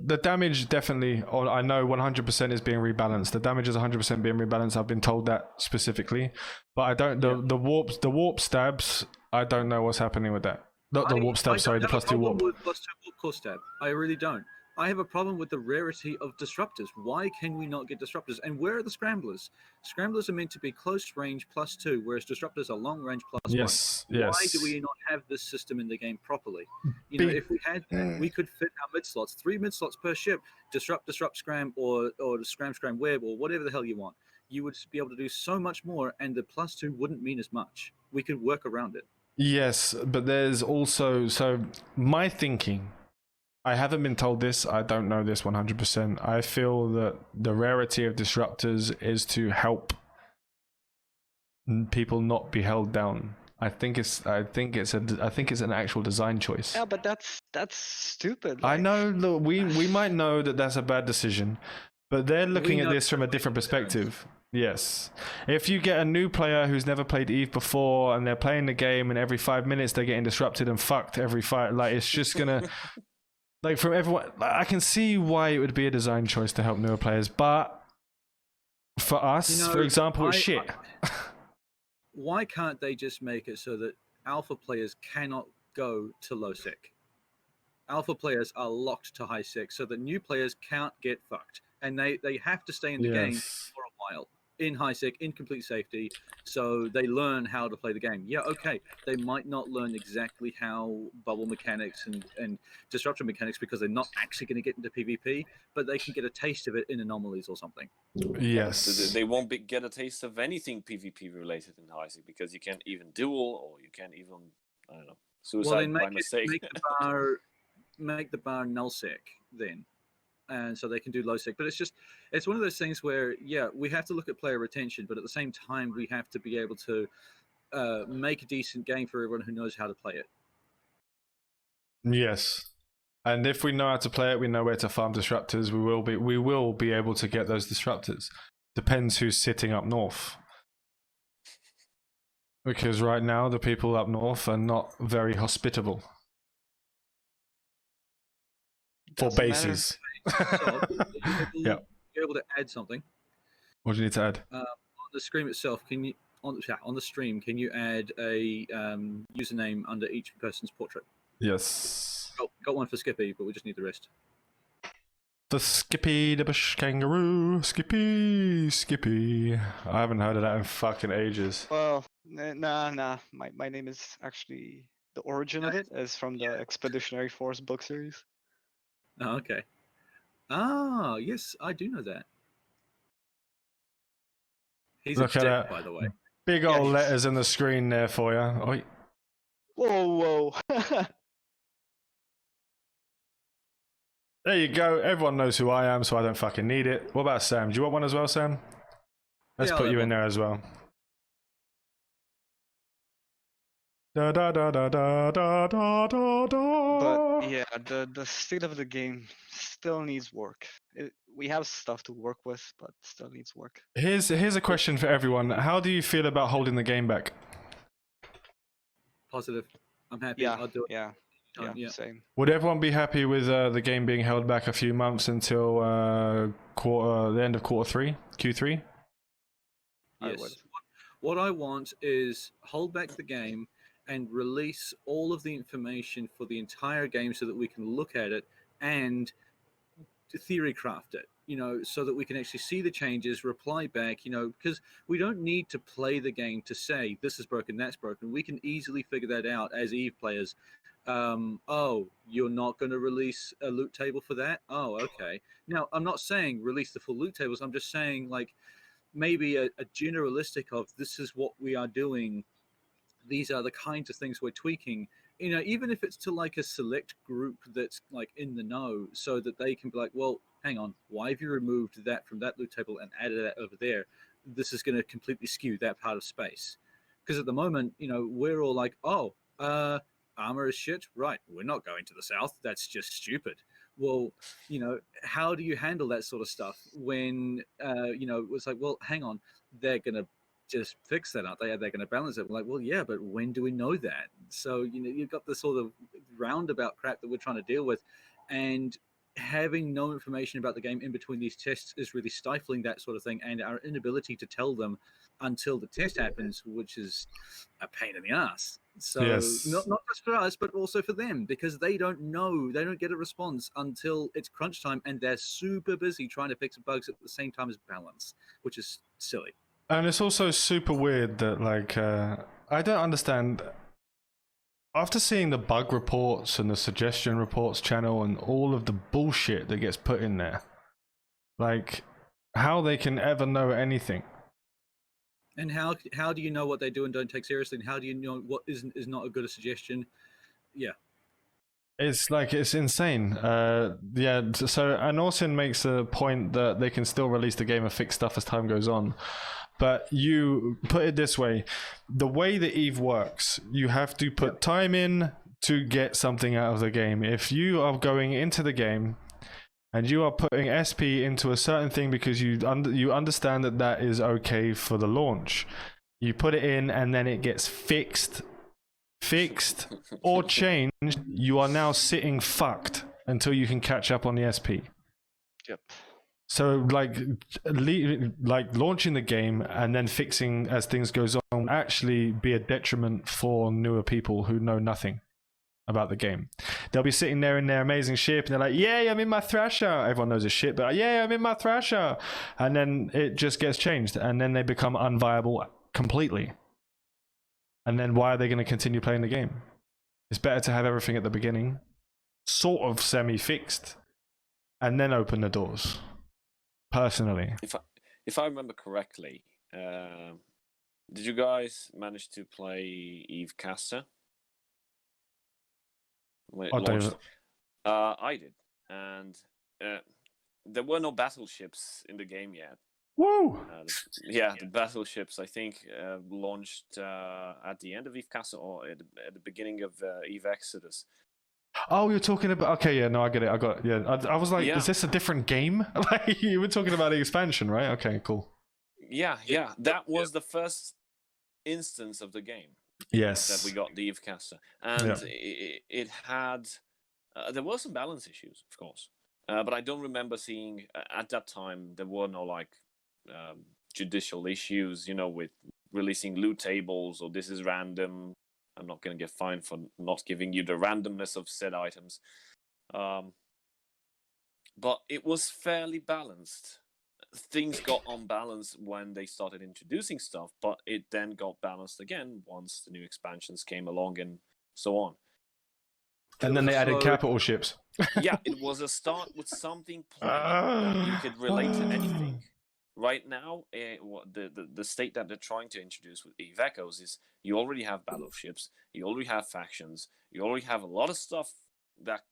The damage definitely, or I know 100% is being rebalanced. The damage is 100% being rebalanced. I've been told that specifically, but I don't. The warp stabs. I don't know what's happening with that. Not the warp stab. Sorry, the +2 warp.
With +2 warp core stab. I really don't. I have a problem with the rarity of disruptors. Why can we not get disruptors? And where are the scramblers? Scramblers are meant to be close range +2, whereas disruptors are long range +1.
Yes,
Why do
yes.
we not have this system in the game properly? You know,
Be-
if we had that, we could fit our mid slots, 3 mid slots per ship, disrupt, scram, or scram, web, or whatever the hell you want. You would be able to do so much more, and the +2 wouldn't mean as much. We could work around it.
Yes, but there's also, so my thinking, I haven't been told this, I don't know this 100%. I feel that the rarity of disruptors is to help people not be held down. I think it's an actual design choice.
Yeah, but that's stupid.
I
like-
know, look, we might know that that's a bad decision, but they're looking at
know
this from a different perspective. Yes. If you get a new player who's never played Eve before and they're playing the game and every 5 minutes they're getting disrupted and fucked every fight, like it's just gonna like from everyone, I can see why it would be a design choice to help newer players, but for us,
You know,
for example, it's
I-
shit.
Why can't they just make it so that alpha players cannot go to low sec? Alpha players are locked to high sec so that new players can't get fucked. And they have to stay in the game
Yes.
for a while in high sec, in complete safety, so they learn how to play the game. Yeah, okay, they might not learn exactly how bubble mechanics and disruptor mechanics because they're not actually going to get into PvP, but they can get a taste of it in anomalies or something.
Yes.
They won't get a taste of anything PvP related in Isaac because you can't even duel or you can't even, I don't know, suicide
Well, then
by mistake.
make the bar null sec then, and so they can do low sec. But it's one of those things where we have to look at player retention, but at the same time we have to be able to make a decent game for everyone who knows how to play it.
Yes. And if we know how to play it, we know where to farm disruptors. We will be able to get those disruptors. Depends who's sitting up north. Because right now the people up north are not very hospitable for
Doesn't matter.
bases.
So
Yeah.
you're able to add something
What do you need to add?
on the screen itself. Can you on the stream? Can you add a username under each person's portrait?
Yes.
Got one for Skippy, but we just need the rest.
The Skippy the Bush Kangaroo. Skippy. I haven't heard of that in fucking ages.
Well, nah. My name is actually, the origin of it is from the Expeditionary Force book series.
Oh, okay. Ah, yes, I do know that. He's
Look
a
at
dick,
that.
by the way.
Big
Yeah,
old
he's-
letters in the screen there for you. Oi.
Whoa.
There you go. Everyone knows who I am, so I don't fucking need it. What about Sam? Do you want one as well, Sam? Let's
Yeah, I'll
put
have
you in
one.
there as well. Da da da da da da da da da.
But yeah, the state of the game still needs work. We have stuff to work with, but still needs work.
Here's a question for everyone. How do you feel about holding the game back?
Positive. I'm happy.
Yeah,
I'll do it.
yeah,
Yeah.
same.
Would everyone be happy with the game being held back a few months until the end of Q3?
I
Yes.
would.
What I want is hold back the game and release all of the information for the entire game so that we can look at it and theory craft it, so that we can actually see the changes, reply back, because we don't need to play the game to say this is broken, that's broken. We can easily figure that out as Eve players. Oh, you're not going to release a loot table for that? Oh, okay. Now, I'm not saying release the full loot tables. I'm just saying, like, maybe a generalistic of this is what we are doing. These are the kinds of things we're tweaking, even if it's to like a select group that's like in the know, so that they can be like, well, hang on, why have you removed that from that loot table and added that over there? This is going to completely skew that part of space. Because at the moment, we're all like, oh, armor is shit. Right. We're not going to the south. That's just stupid. Well, how do you handle that sort of stuff when, it's like, well, hang on, they're going to just fix that, aren't they? They're going to balance it. We're like, well, yeah, but when do we know that? So, you've got this sort of roundabout crap that we're trying to deal with. And having no information about the game in between these tests is really stifling that sort of thing, and our inability to tell them until the test happens, which is a pain in the ass. So
Yes.
not just for us, but also for them, because they don't know, they don't get a response until it's crunch time, and they're super busy trying to fix bugs at the same time as balance, which is silly.
And it's also super weird that, like, I don't understand. After seeing the bug reports and the suggestion reports channel and all of the bullshit that gets put in there, like, how they can ever know anything.
And how do you know what they do and don't take seriously, and how do you know what is not a good suggestion? Yeah.
It's like, it's insane. Yeah, so Anorsin makes a point that they can still release the game and fix stuff as time goes on. But you put it this way, the way that EVE works, you have to put time in to get something out of the game. If you are going into the game and you are putting SP into a certain thing because you understand that that is okay for the launch, you put it in and then it gets fixed or changed, you are now sitting fucked until you can catch up on the SP.
Yep.
So like launching the game and then fixing as things goes on will actually be a detriment for newer people who know nothing about the game. They'll be sitting there in their amazing ship and they're like, yay, I'm in my Thrasher. Everyone knows it's shit, but yay, I'm in my Thrasher. And then it just gets changed and then they become unviable completely. And then why are they going to continue playing the game? It's better to have everything at the beginning, sort of semi-fixed, and then open the doors. Personally.
If I remember correctly, did you guys manage to play ECHOESTALK? When it launched? I did, and there were no battleships in the game yet.
Woo!
The battleships I think launched at the end of ECHOESTALK or at the beginning of EVE Exodus.
Oh, you're talking about... Okay, yeah, no, I get it. I was like, is this a different game? Like, you were talking about the expansion, right? Okay, cool.
Yeah. That was the first instance of the game.
Yes.
That we got the ECHOESTALK. And it had... there were some balance issues, of course. But I don't remember seeing... at that time, there were no, like, judicial issues, with releasing loot tables or this is random... I'm not going to get fined for not giving you the randomness of said items. But it was fairly balanced. Things got unbalanced when they started introducing stuff, but it then got balanced again once the new expansions came along and so on.
And then they added capital ships.
Yeah, it was a start with something plain that you could relate to anything. Right now, the state that they're trying to introduce with EVE Echoes is you already have battleships, you already have factions, you already have a lot of stuff that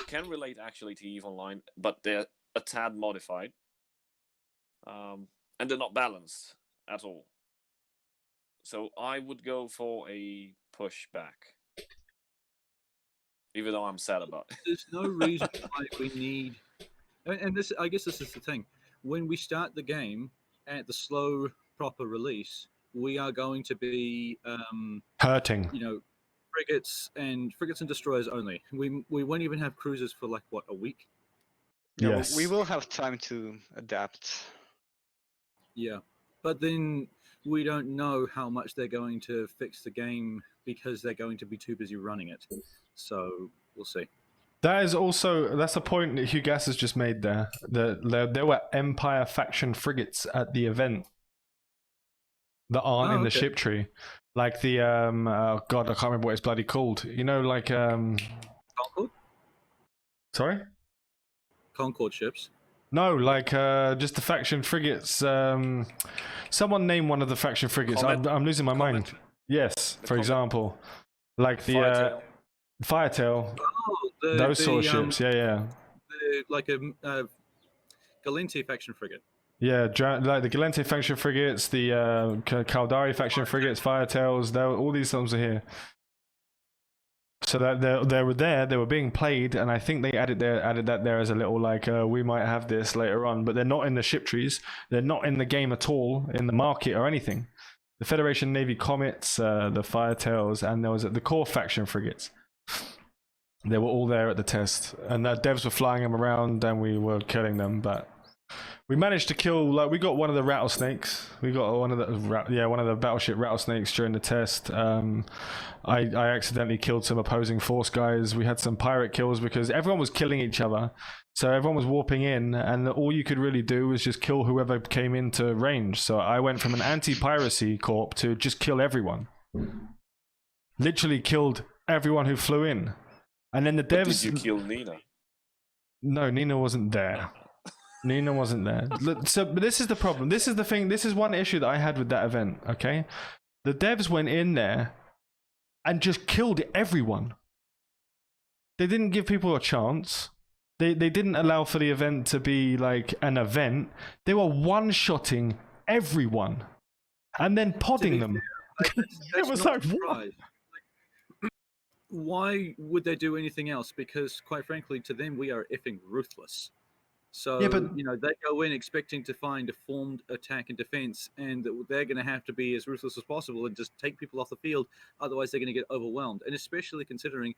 can relate actually to EVE Online, but they're a tad modified, and they're not balanced at all. So I would go for a pushback, even though I'm sad about it.
There's no reason why we need, and this, I guess this is the thing. When we start the game at the slow, proper release, we are going to be
hurting.
Frigates and destroyers only. We won't even have cruisers for like what, a week?
Yeah,
Yes.
we will have time to adapt.
Yeah, but then we don't know how much they're going to fix the game because they're going to be too busy running it. So we'll see.
That's a point that Hugh Gass has just made there. There were Empire faction frigates at the event that aren't in the ship tree. Like the, oh God, I can't remember what it's bloody called. Like...
Concord?
Sorry?
Concord ships.
No, like just the faction frigates. Someone name one of the faction frigates. I'm losing my mind. Yes, for example. Like the... Firetail.
Oh,
those sort of ships, yeah.
Like a Galente faction frigate.
Yeah, like the Galente faction frigates, the Caldari faction frigates, Firetails, all these things are here. So that they were there, they were being played, and I think they added that there as a little like we might have this later on, but they're not in the ship trees, they're not in the game at all, in the market or anything. The Federation Navy Comets, the Firetails, and there was the core faction frigates. They were all there at the test, and the devs were flying them around, and we were killing them. But we managed to kill. Like, we got one of the rattlesnakes. We got one of the battleship rattlesnakes during the test. I accidentally killed some opposing force guys. We had some pirate kills because everyone was killing each other. So everyone was warping in, and all you could really do was just kill whoever came into range. So I went from an anti-piracy corp to just kill everyone. Literally killed everyone who flew in. And then the devs...
Did you kill Nina?
No, Nina wasn't there. Nina wasn't there. So, but this is the problem. This is the thing. This is one issue that I had with that event, okay? The devs went in there and just killed everyone. They didn't give people a chance. They didn't allow for the event to be like an event. They were one-shotting everyone and then podding them. It was like, what?
Why would they do anything else? Because, quite frankly, to them, we are effing ruthless. So,
Yeah, but
they go in expecting to find a formed attack and defense, and they're going to have to be as ruthless as possible and just take people off the field. Otherwise, they're going to get overwhelmed. And especially considering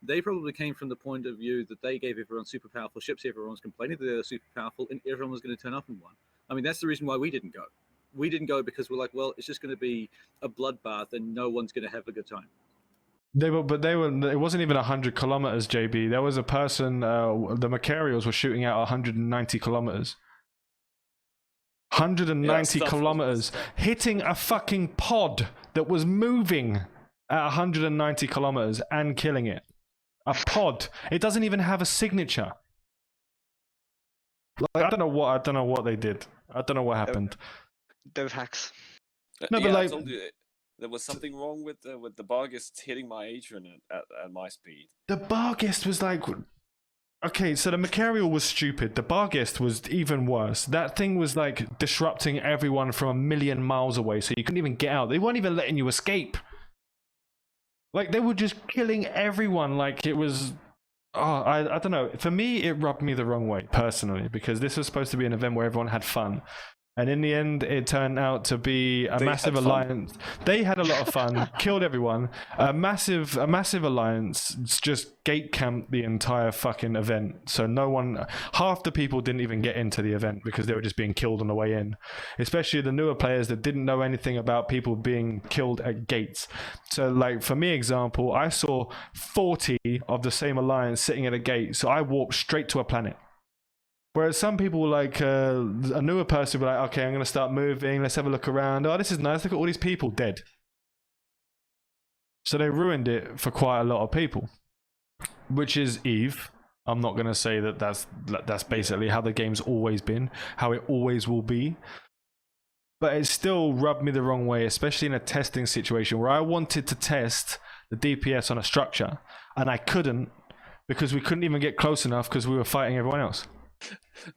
they probably came from the point of view that they gave everyone super powerful ships. Everyone was complaining that they were super powerful, and everyone was going to turn up in one. I mean, that's the reason why we didn't go. We didn't go because we're like, well, it's just going to be a bloodbath, and no one's going to have a good time.
It wasn't even 100 kilometers, JB. There was a person, the Macarials were shooting out 190 kilometers. 190 kilometers, hitting a fucking pod that was moving at 190 kilometers and killing it. A pod. It doesn't even have a signature. Like, I don't know what they did. I don't know what happened.
Dev hacks.
No, but
I
like,
told you, there was something wrong with the Barghest hitting my Adrian at my speed.
the Barghest was like, okay, so the Macarial was stupid. The Barghest was even worse. That thing was like disrupting everyone from a million miles away, so you couldn't even get out. They weren't even letting you escape. Like, they were just killing everyone. Like, it was... Oh, I don't know. For me, it rubbed me the wrong way, personally, because this was supposed to be an event where everyone had fun. And in the end, it turned out to be a massive alliance. They had a lot of fun, killed everyone. A massive alliance just gate camped the entire fucking event. So half the people didn't even get into the event because they were just being killed on the way in. Especially the newer players that didn't know anything about people being killed at gates. So, like, for me, example, I saw 40 of the same alliance sitting at a gate. So I walked straight to a planet. Whereas some people, like a newer person, were like, okay, I'm going to start moving. Let's have a look around. Oh, this is nice. Look at all these people dead. So they ruined it for quite a lot of people, which is Eve. I'm not going to say that that's basically how the game's always been, how it always will be. But it still rubbed me the wrong way, especially in a testing situation where I wanted to test the DPS on a structure, and I couldn't because we couldn't even get close enough because we were fighting everyone else.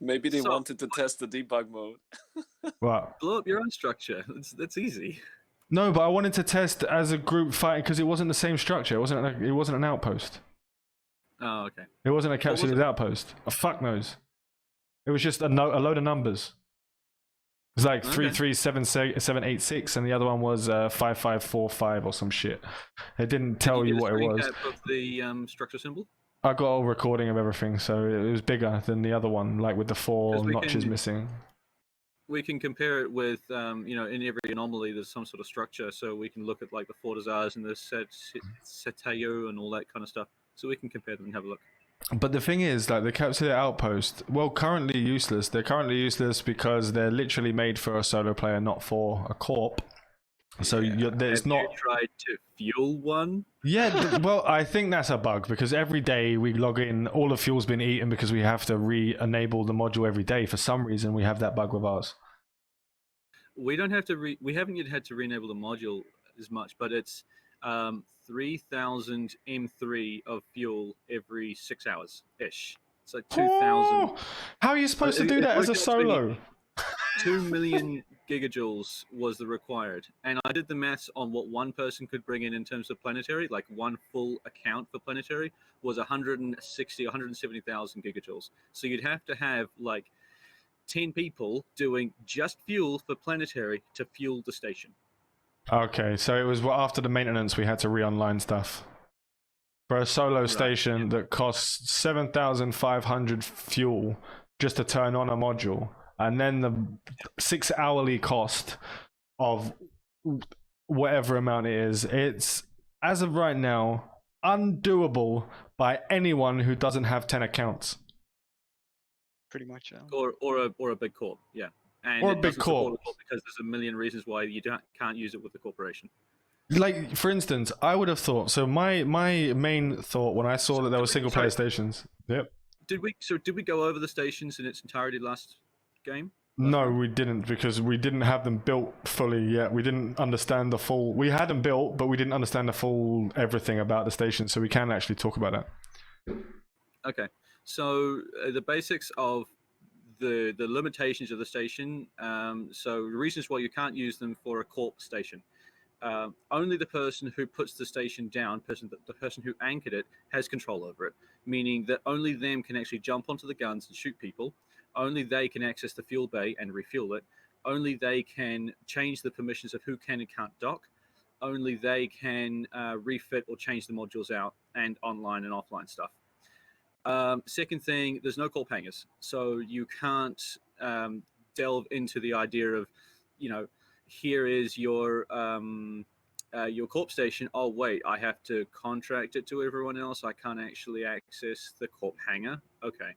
Maybe they wanted to test the debug mode.
What?
Blow up your own structure. That's easy.
No, but I wanted to test as a group fighting because it wasn't the same structure. It wasn't an outpost.
Oh, okay.
It wasn't a capsulated outpost. Oh, fuck knows. It was just a load of numbers. It was like 33786, and the other one was 5545 or some shit. It didn't tell you what it was.
Of the structure symbol.
I got a recording of everything, so it was bigger than the other one, like with the 4 notches missing.
We can compare it with, in every anomaly there's some sort of structure, so we can look at like the Fortizars and the Setayo and all that kind of stuff. So we can compare them and have a look.
But the thing is, like, the capsulated outpost, well, currently useless. They're currently useless because they're literally made for a solo player, not for a corp. So there's not.
Have you tried to fuel one?
Yeah, well, I think that's a bug because every day we log in, all the fuel's been eaten because we have to re-enable the module every day. For some reason, we have that bug with ours.
We don't have to. We haven't yet had to re-enable the module as much, but it's 3,000 M3 of fuel every 6 hours ish. So 2,000.
How are you supposed to do that as a solo?
2 million gigajoules was the required, and I did the maths on what one person could bring in terms of planetary, like one full account for planetary was 170,000 gigajoules. So you'd have to have like 10 people doing just fuel for planetary to fuel the station.
Okay, so it was after the maintenance we had to re-online stuff. for a solo
Right,
station that costs 7,500 fuel just to turn on a module, and then the 6 hourly cost of whatever amount it is, it's, as of right now, undoable by anyone who doesn't have 10 accounts.
Pretty much.
Or a big corp, yeah. And
Or a
it
big
doesn't support
corp.
a corp because there's a million reasons why you can't use it with the corporation.
Like, for instance, I would have thought, so my main thought when I saw that there were single player stations. Yep.
Did we go over the stations in its entirety last game?
No, we didn't, because we didn't have them built fully yet. We didn't understand the full. We had them built, but we didn't understand the full everything about the station, so we can actually talk about that.
Okay, so the basics of the limitations of the station. So the reasons why you can't use them for a corp station. Only the person who puts the station down, the person who anchored it, has control over it, meaning that only them can actually jump onto the guns and shoot people. Only they can access the fuel bay and refuel it. Only they can change the permissions of who can and can't dock. Only they can refit or change the modules out, and online and offline stuff. Second thing, there's no corp hangers, so you can't delve into the idea of, here is your corp station. Oh wait, I have to contract it to everyone else. I can't actually access the corp hangar. Okay.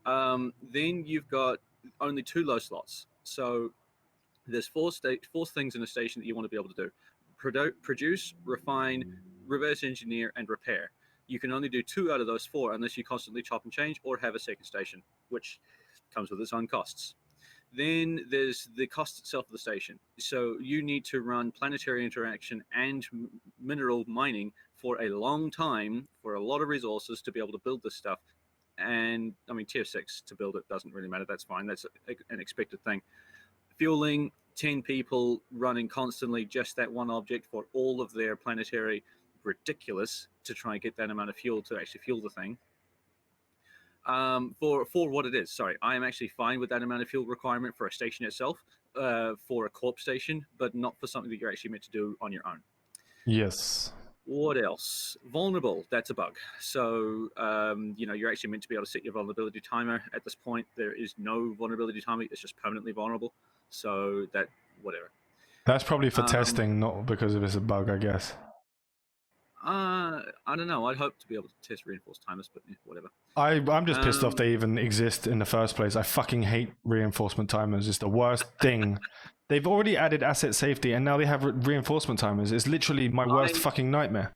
Then you've got only 2 low slots. So there's 4 things in a station that you want to be able to do: produce, refine, reverse engineer, and repair. You can only do 2 out of those 4 unless you constantly chop and change or have a second station, which comes with its own costs. Then there's the cost itself of the station. So you need to run planetary interaction and mineral mining for a long time, for a lot of resources to be able to build this stuff. And I mean, tier 6 to build it doesn't really matter. That's fine. That's an expected thing. Fueling, 10 people running constantly just that one object for all of their planetary, ridiculous to try and get that amount of fuel to actually fuel the thing. For what it is, sorry, I am actually fine with that amount of fuel requirement for a station itself, for a corp station, but not for something that you're actually meant to do on your own.
Yes.
What else? Vulnerable, that's a bug. So, you're actually meant to be able to set your vulnerability timer. At this point, there is no vulnerability timer. It's just permanently vulnerable. So that, whatever.
That's probably for testing, not because of it's a bug, I guess.
I don't know. I'd hope to be able to test reinforced timers, but yeah, whatever.
I'm just pissed off they even exist in the first place. I fucking hate reinforcement timers. It's the worst thing. They've already added asset safety, and now they have reinforcement timers. It's literally my worst fucking nightmare.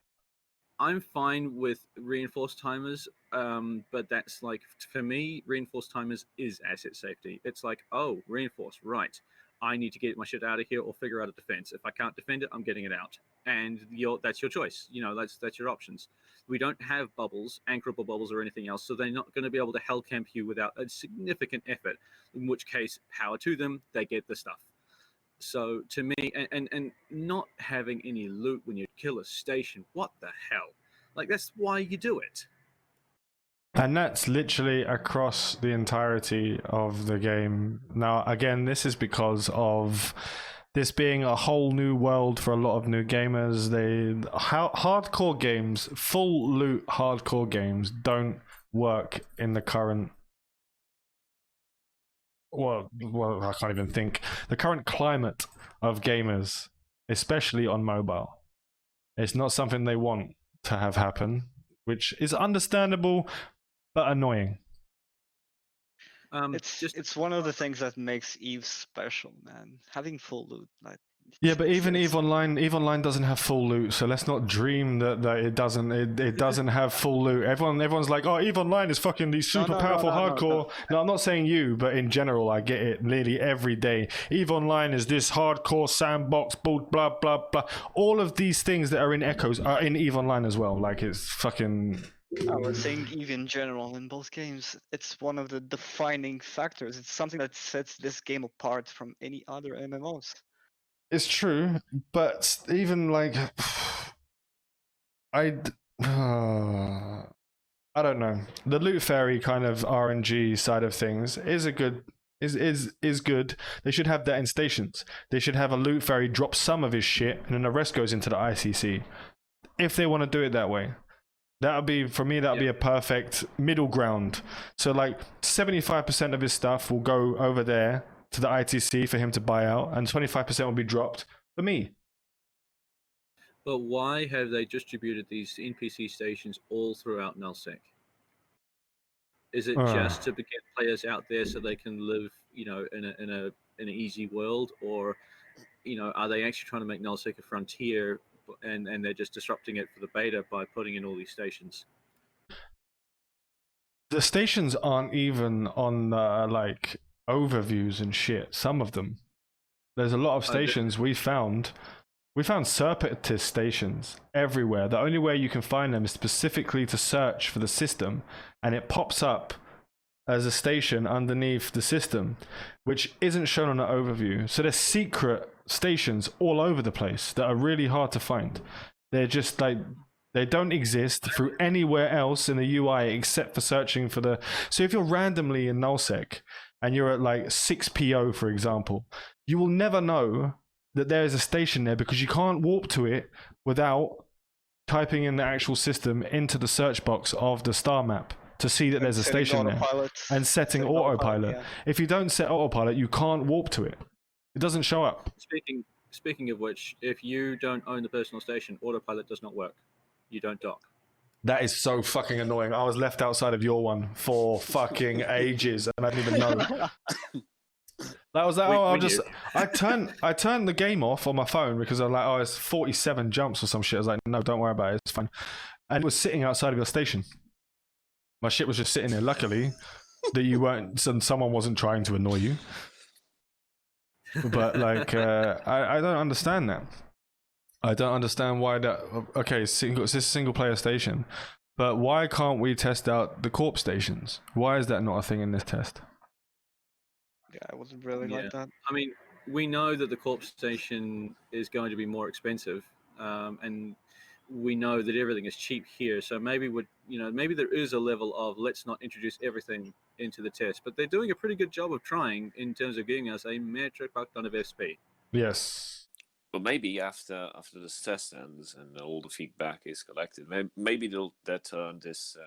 I'm fine with reinforced timers, but that's like, for me, reinforced timers is asset safety. It's like, oh, reinforced, right. I need to get my shit out of here or figure out a defense. If I can't defend it, I'm getting it out. And that's your choice. That's your options. We don't have bubbles, anchorable bubbles or anything else, so they're not going to be able to hell camp you without a significant effort, in which case, power to them, they get the stuff. So to me, and not having any loot when you kill a station, what the hell? Like, that's why you do it.
And that's literally across the entirety of the game. Now, again, this is because of this being a whole new world for a lot of new gamers. Hardcore games, full loot hardcore games, don't work in the current... Well, I can't even think. The current climate of gamers, especially on mobile. It's not something they want to have happen, which is understandable, but annoying.
It's one of the things that makes EVE special, man. Having full loot, like.
Yeah, but even EVE Online doesn't have full loot, so let's not dream that it doesn't. It doesn't have full loot. Everyone's like, oh, EVE Online is fucking these super powerful hardcore. No, I'm not saying you, but in general, I get it nearly every day. EVE Online is this hardcore sandbox, blah blah blah. All of these things that are in Echoes are in EVE Online as well. Like, it's fucking.
I was saying EVE in general in both games. It's one of the defining factors. It's something that sets this game apart from any other MMOs.
It's true, but even like, I don't know. The loot fairy kind of RNG side of things is good. They should have that in stations. They should have a loot fairy drop some of his shit, and then the rest goes into the ICC. If they want to do it that way, That would be, for me, that would be a perfect middle ground. So like 75% of his stuff will go over there to the ITC for him to buy out, and 25% will be dropped for me.
But why have they distributed these NPC stations all throughout nullsec? Is it just to get players out there so they can live, you know, in an easy world, or, you know, are they actually trying to make nullsec a frontier, and they're just disrupting it for the beta by putting in all these stations?
The stations aren't even on like overviews and shit. Some of them. There's a lot of stations we found. We found separatist stations everywhere. The only way you can find them is specifically to search for the system, and it pops up as a station underneath the system, which isn't shown on an overview. So there's secret stations all over the place that are really hard to find. They're just like, they don't exist through anywhere else in the UI except for searching for the... So if you're randomly in nullsec and you're at like 6PO, for example, you will never know that there is a station there because you can't warp to it without typing in the actual system into the search box of the star map to see that there's a station there, and setting autopilot. Yeah. If you don't set autopilot, you can't warp to it. It doesn't show up.
Speaking of which, if you don't own the personal station, autopilot does not work. You don't dock.
That is so fucking annoying. I was left outside of your one for fucking ages, and I didn't even know. That was like, I turned the game off on my phone because I was like, it's 47 jumps or some shit. I was like, no, don't worry about it, it's fine. And it was sitting outside of your station. My shit was just sitting there. Luckily, that you weren't, someone wasn't trying to annoy you. But like, I don't understand that. I don't understand why that. Okay, it's a single player station, but why can't we test out the corp stations? Why is that not a thing in this test?
Yeah, I wasn't really like that.
I mean, we know that the corp station is going to be more expensive, and we know that everything is cheap here. So maybe maybe there is a level of let's not introduce everything into the test. But they're doing a pretty good job of trying in terms of giving us a metric fuck ton of SP.
Yes.
But maybe after this test ends and all the feedback is collected, maybe they'll turn this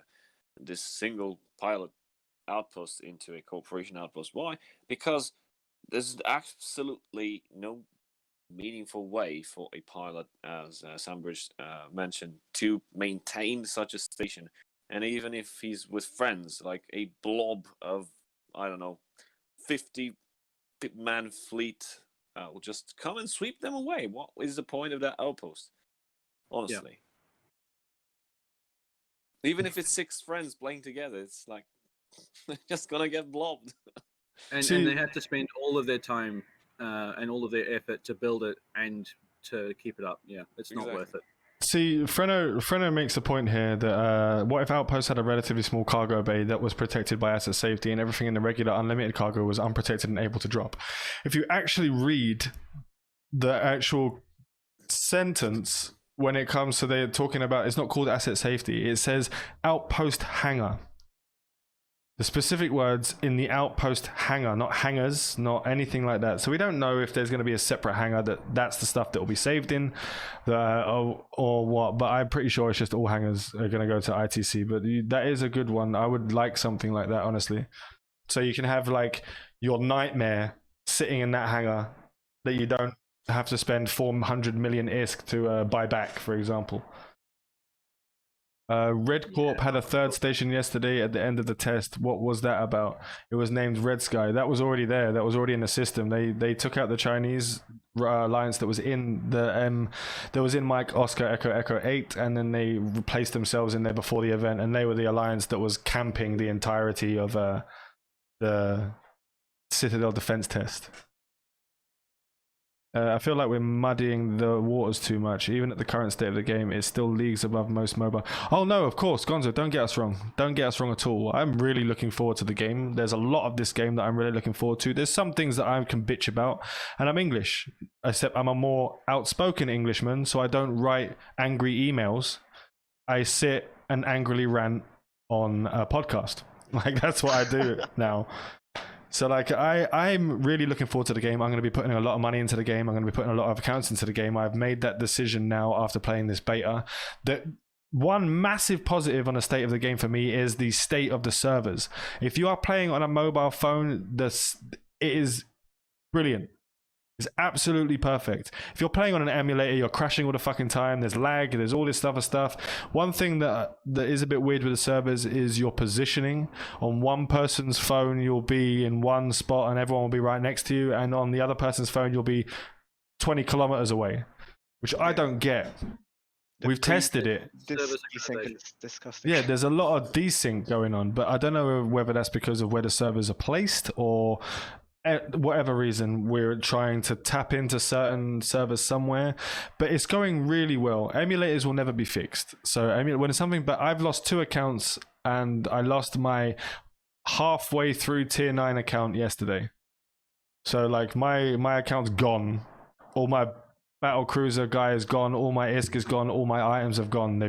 single pilot outpost into a corporation outpost. Why? Because there's absolutely no meaningful way for a pilot, as Sambridge mentioned, to maintain such a station. And even if he's with friends, like a blob of, I don't know, 50-man fleet will just come and sweep them away. What is the point of that outpost? Honestly. Yeah. Even if it's 6 friends playing together, it's like, they're just gonna get blobbed.
And they have to spend all of their time and all of their effort to build it and to keep it up. Yeah, it's not worth it.
See, Freno makes a point here that what if Outpost had a relatively small cargo bay that was protected by asset safety, and everything in the regular unlimited cargo was unprotected and able to drop? If you actually read the actual sentence when it comes to they're talking about, it's not called asset safety, it says outpost hangar. The specific words in the outpost hangar, not hangars, not anything like that. So we don't know if there's going to be a separate hangar that's the stuff that will be saved in, or what. But I'm pretty sure it's just all hangars are going to go to ITC. But that is a good one. I would like something like that, honestly. So you can have like your nightmare sitting in that hangar that you don't have to spend 400 million ISK to buy back, for example. Red Corp had a third station yesterday at the end of the test. What was that about? It was named Red Sky. That was already there. That was already in the system. They took out the Chinese alliance that was in the that was in Mike Oscar Echo 8, and then they replaced themselves in there before the event, and they were the alliance that was camping the entirety of the Citadel defense test. I feel like we're muddying the waters too much. Even at the current state of the game, it's still leagues above most mobile. Oh no, of course, Gonzo, don't get us wrong. Don't get us wrong at all. I'm really looking forward to the game. There's a lot of this game that I'm really looking forward to. There's some things that I can bitch about, and I'm English. Except I'm a more outspoken Englishman, so I don't write angry emails. I sit and angrily rant on a podcast. Like, that's what I do now. So like I'm really looking forward to the game. I'm going to be putting a lot of money into the game. I'm going to be putting a lot of accounts into the game. I've made that decision now after playing this beta that one massive positive on the state of the game for me is the state of the servers. If you are playing on a mobile phone, it is brilliant. It's absolutely perfect. If you're playing on an emulator, you're crashing all the fucking time. There's lag. There's all this other stuff. One thing that is a bit weird with the servers is your positioning. On one person's phone, you'll be in one spot and everyone will be right next to you. And on the other person's phone, you'll be 20 kilometers away, which I don't get. We've tested it.
This desync is disgusting.
Yeah, there's a lot of desync going on, but I don't know whether that's because of where the servers are placed or whatever reason we're trying to tap into certain servers somewhere, but it's going really well. Emulators will never be fixed. So when it's something, but I've lost 2 accounts and I lost my halfway through tier 9 account yesterday. So like my account's gone. All my battle cruiser guy is gone. All my ISK is gone. All my items have gone.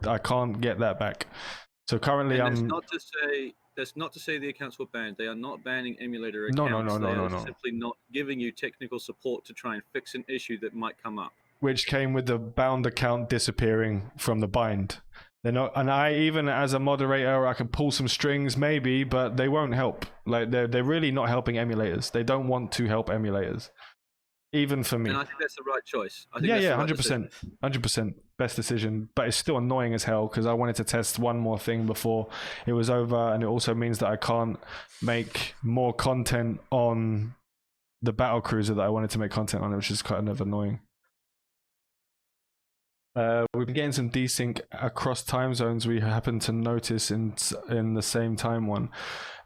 I can't get that back. So currently
That's not to say the accounts were banned. They are not banning emulator accounts.
No.
They are simply not giving you technical support to try and fix an issue that might come up.
Which came with the bound account disappearing from the bind. They're not, and I, even as a moderator, I can pull some strings maybe, but they won't help. Like they're really not helping emulators. They don't want to help emulators. Even for me.
And I think that's the right choice. I think
Yeah,
that's
yeah,
the right
100%.
decision.
100% best decision. But it's still annoying as hell because I wanted to test one more thing before it was over, and it also means that I can't make more content on the battle cruiser that I wanted to make content on, which is kind of annoying. We've been getting some desync across time zones. We happen to notice in the same time one.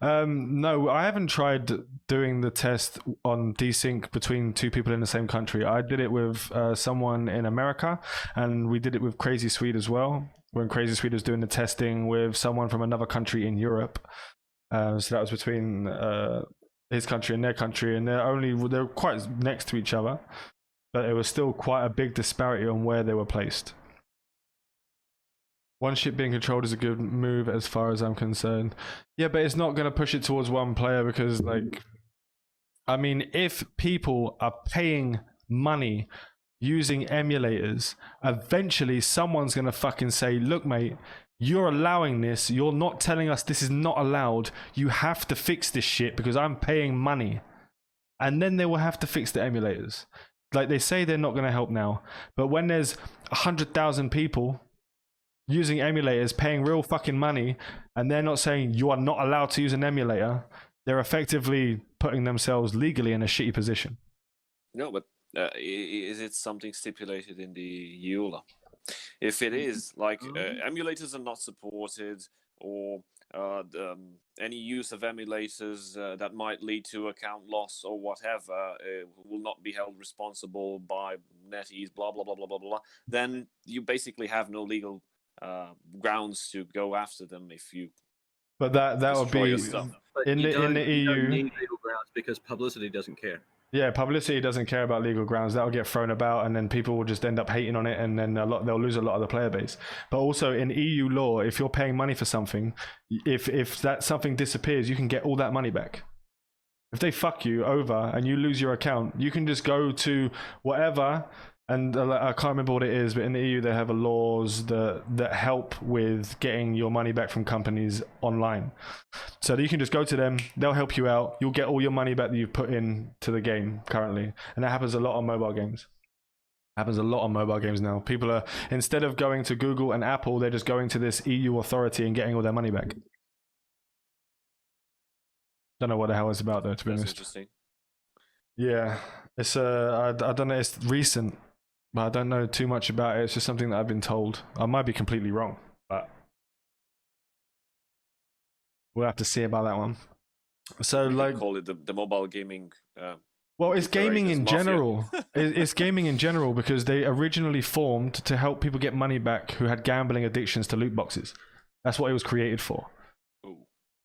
No, I haven't tried doing the test on desync between 2 people in the same country. I did it with someone in America, and we did it with Crazy Swede as well. When Crazy Swede was doing the testing with someone from another country in Europe. So that was between his country and their country, and they're quite next to each other. But it was still quite a big disparity on where they were placed. One ship being controlled is a good move as far as I'm concerned. Yeah, but it's not going to push it towards one player because, like, I mean, if people are paying money using emulators, eventually someone's going to fucking say, look, mate, you're allowing this. You're not telling us this is not allowed. You have to fix this shit because I'm paying money. And then they will have to fix the emulators. Like they say they're not going to help now, but when there's 100,000 people using emulators, paying real fucking money, and they're not saying you are not allowed to use an emulator, they're effectively putting themselves legally in a shitty position.
No, but is it something stipulated in the EULA? If it is, like emulators are not supported, or any use of emulators that might lead to account loss or whatever will not be held responsible by NetEase, blah, blah, blah, blah, blah, blah, then you basically have no legal grounds to go after them if you
But that would be in the EU.
You don't need legal grounds because publicity doesn't care.
Yeah, publicity doesn't care about legal grounds. That'll get thrown about, and then people will just end up hating on it, and then they'll lose a lot of the player base. But also in EU law, if you're paying money for something, if that something disappears, you can get all that money back. If they fuck you over and you lose your account, you can just go to whatever. And I can't remember what it is, but in the EU they have laws that help with getting your money back from companies online. So that you can just go to them, they'll help you out, you'll get all your money back that you've put in to the game currently. And that happens a lot on mobile games. Happens a lot on mobile games now. People are, instead of going to Google and Apple, they're just going to this EU authority and getting all their money back. Don't know what the hell it's about though, to be honest.
Interesting.
Yeah, it's I don't know, it's recent. But I don't know too much about it. It's just something that I've been told. I might be completely wrong, but we'll have to see about that one. So,
You
like,
can call it the mobile gaming.
well, it's gaming in
mafia.
general. It's gaming in general because they originally formed to help people get money back who had gambling addictions to loot boxes. That's what it was created for.
Ooh.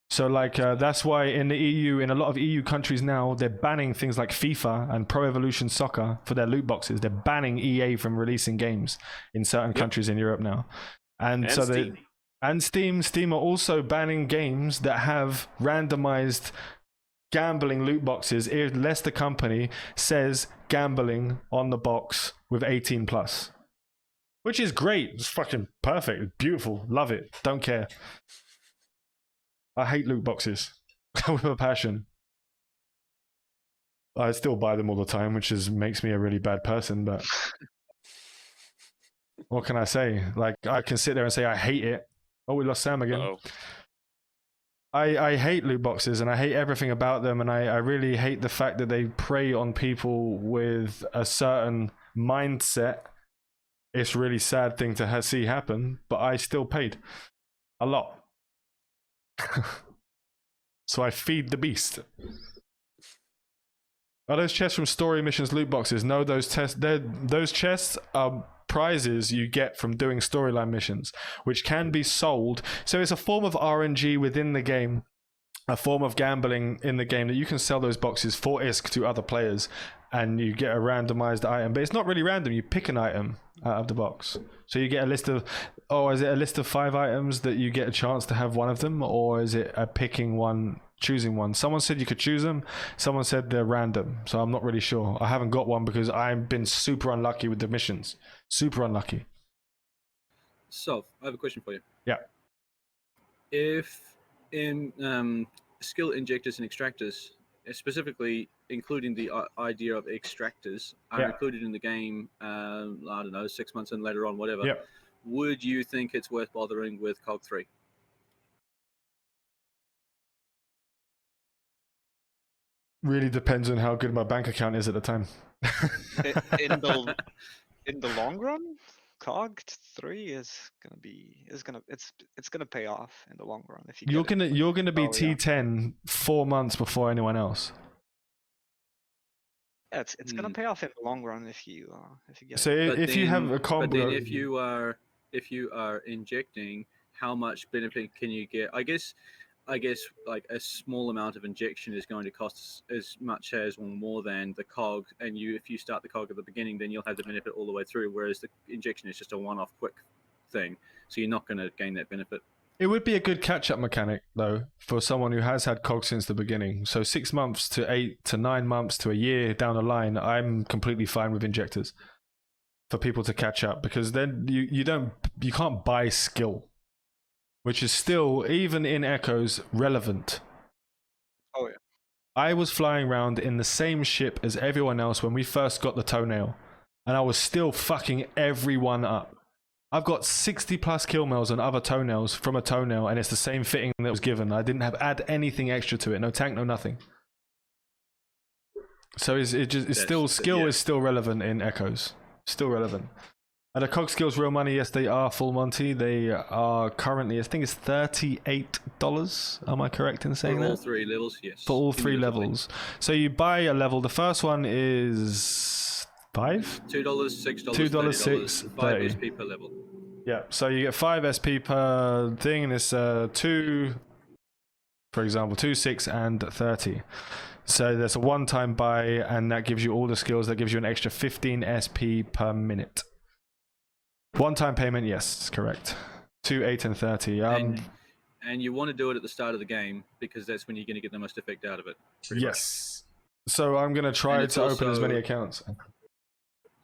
So like that's why in the EU, in a lot of EU countries now, they're banning things like FIFA and Pro Evolution Soccer for their loot boxes. They're banning EA from releasing games in certain countries in Europe now. And so
Steam.
And Steam are also banning games that have randomized gambling loot boxes unless the company says gambling on the box with 18+. which is great. It's fucking perfect. It's beautiful. Love it. Don't care. I hate loot boxes with a passion. I still buy them all the time, which makes me a really bad person, but what can I say? Like, I can sit there and say I hate it. Oh, we lost Sam again.
Uh-oh.
I hate loot boxes and I hate everything about them, and I really hate the fact that they prey on people with a certain mindset. It's a really sad thing to see happen, but I still paid a lot. So I feed the beast. Are those chests from story missions loot boxes? No, those chests are prizes you get from doing storyline missions, which can be sold. So it's a form of RNG within the game, a form of gambling in the game, that you can sell those boxes for ISK to other players, and you get a randomized item. But it's not really random. You pick an item out of the box. So you get a list of, is it a list of 5 items that you get a chance to have one of them, or is it a picking one, choosing one? Someone said you could choose them. Someone said they're random. So I'm not really sure. I haven't got one because I've been super unlucky with the missions. Super unlucky.
So I have a question for you.
Yeah.
If in skill injectors and extractors, specifically including the idea of extractors, are included in the game, I don't know, 6 months and later on, whatever, would you think it's worth bothering with COG 3?
Really depends on how good my bank account is at the time.
In the long run, COG 3 is gonna pay off in the long run if you.
You're gonna be T10 4 months before anyone else.
Yeah, it's gonna pay off in the long run if you get.
So if you have a combo,
but then if you are injecting, how much benefit can you get? I guess like a small amount of injection is going to cost as much as or more than the COG, and if you start the COG at the beginning, then you'll have the benefit all the way through, whereas the injection is just a one-off quick thing, so you're not going to gain that benefit.
It would be a good catch-up mechanic, though, for someone who has had COG since the beginning. So 6 months to 8 to 9 months to a year down the line, I'm completely fine with injectors for people to catch up, because then you can't buy skill, which is still, even in Echoes, relevant.
Oh yeah.
I was flying around in the same ship as everyone else when we first got the toenail, and I was still fucking everyone up. I've got 60 plus kill mails on other toenails from a toenail, and it's the same fitting that was given. I didn't add anything extra to it. No tank, no nothing. So skill is still relevant in Echoes. Still relevant. Are the COG skills real money? Yes, they are full Monty. They are currently, I think it's $38. Am I correct in saying that?
For all 3 levels, yes.
For all 3 levels. So you buy a level. The first one is $5?
$2, $6,
$2,
$6,
$5
5 SP per level.
Yeah, so you get 5 SP per thing, and it's 2, for example, 2, 6, and 30. So there's a one-time buy, and that gives you all the skills. That gives you an extra 15 SP per minute. One-time payment, yes, correct. 2, 8, and 30.
And you want to do it at the start of the game, because that's when you're going to get the most effect out of it.
Yes. So I'm going to try to open as many accounts.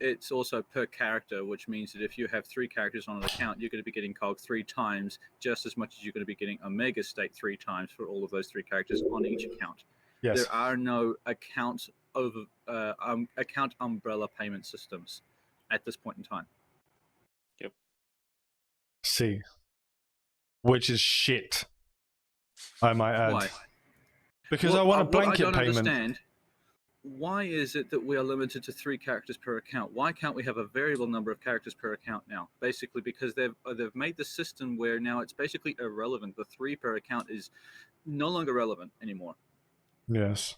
It's also per character, which means that if you have 3 characters on an account, you're going to be getting COG 3 times, just as much as you're going to be getting Omega State 3 times for all of those 3 characters on each account.
Yes.
There are no account umbrella payment systems at this point in time.
See. Which is shit, I might add.
Why?
Because I want a blanket
I don't
payment.
Understand, why is it that we are limited to 3 characters per account? Why can't we have a variable number of characters per account now? Basically, because they've made the system where now it's basically irrelevant. The 3 per account is no longer relevant anymore.
Yes.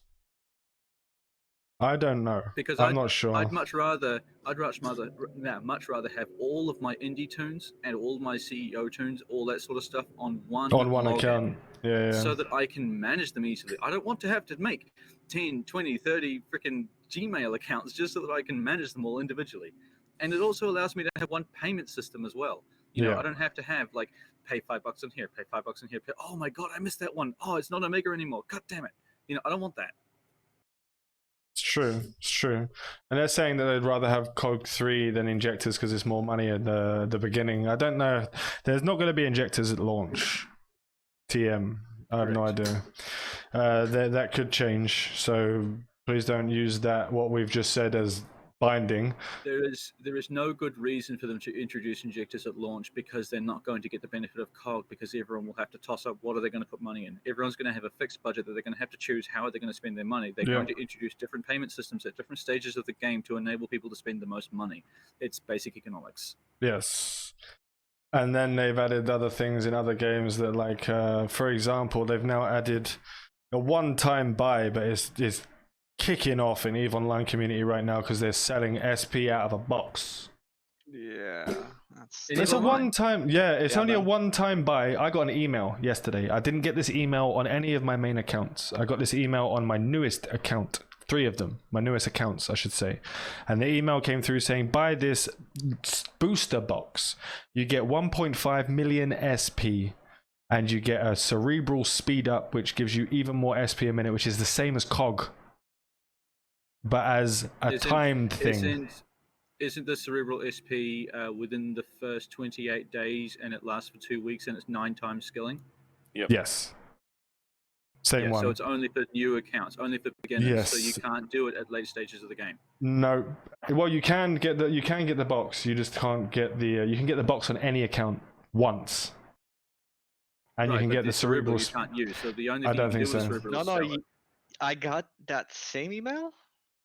I don't know.
Because
I'm not sure.
I'd much rather have all of my indie tunes and all my CEO tunes, all that sort of stuff on one login,
account. Yeah.
so that I can manage them easily. I don't want to have to make 10, 20, 30 freaking Gmail accounts just so that I can manage them all individually. And it also allows me to have one payment system as well. You know, I don't have to have like pay $5 in here, pay $5 in here. Oh my God, I missed that one. Oh, it's not Omega anymore. God damn it. You know, I don't want that.
It's true. It's true. And they're saying that they'd rather have COG 3 than injectors because it's more money at the beginning. I don't know. There's not going to be injectors at launch. TM. I have no idea. That could change. So please don't use that, what we've just said, as binding.
There is no good reason for them to introduce injectors at launch, because they're not going to get the benefit of COG, because everyone will have to toss up what are they going to put money in. Everyone's going to have a fixed budget that they're going to have to choose how are they going to spend their money. They're going to introduce different payment systems at different stages of the game to enable people to spend the most money. It's basic economics.
Yes. And then they've added other things in other games that, like, for example, they've now added a one-time buy, but it's kicking off in EVE Online community right now because they're selling SP out of a box.
Yeah, that's.
It
It's
is
a
online.
one-time, yeah, it's
Yeah,
only a
man.
one-time buy. I got an email yesterday. I didn't get this email on any of my main accounts. I got this email on my newest account, 3 of them, my newest accounts, I should say. And the email came through saying, buy this booster box. You get 1.5 million SP, and you get a cerebral speed up, which gives you even more SP a minute, which is the same as COG, but as a timed thing.
Isn't the cerebral SP within the first 28 days, and it lasts for 2 weeks, and it's 9 times skilling?
Yes. Same one.
So it's only for new accounts, only for beginners.
Yes.
So you can't do it at late stages of the game.
No. Well, you can get the box. You just can't get the. You can get the box on any account once, and you
Right,
can
but
get the cerebral.
you can't use. So the only
I
thing
don't
you
think
can do with
so.
cerebral
No,
is
no,
sell it.
I got that same email on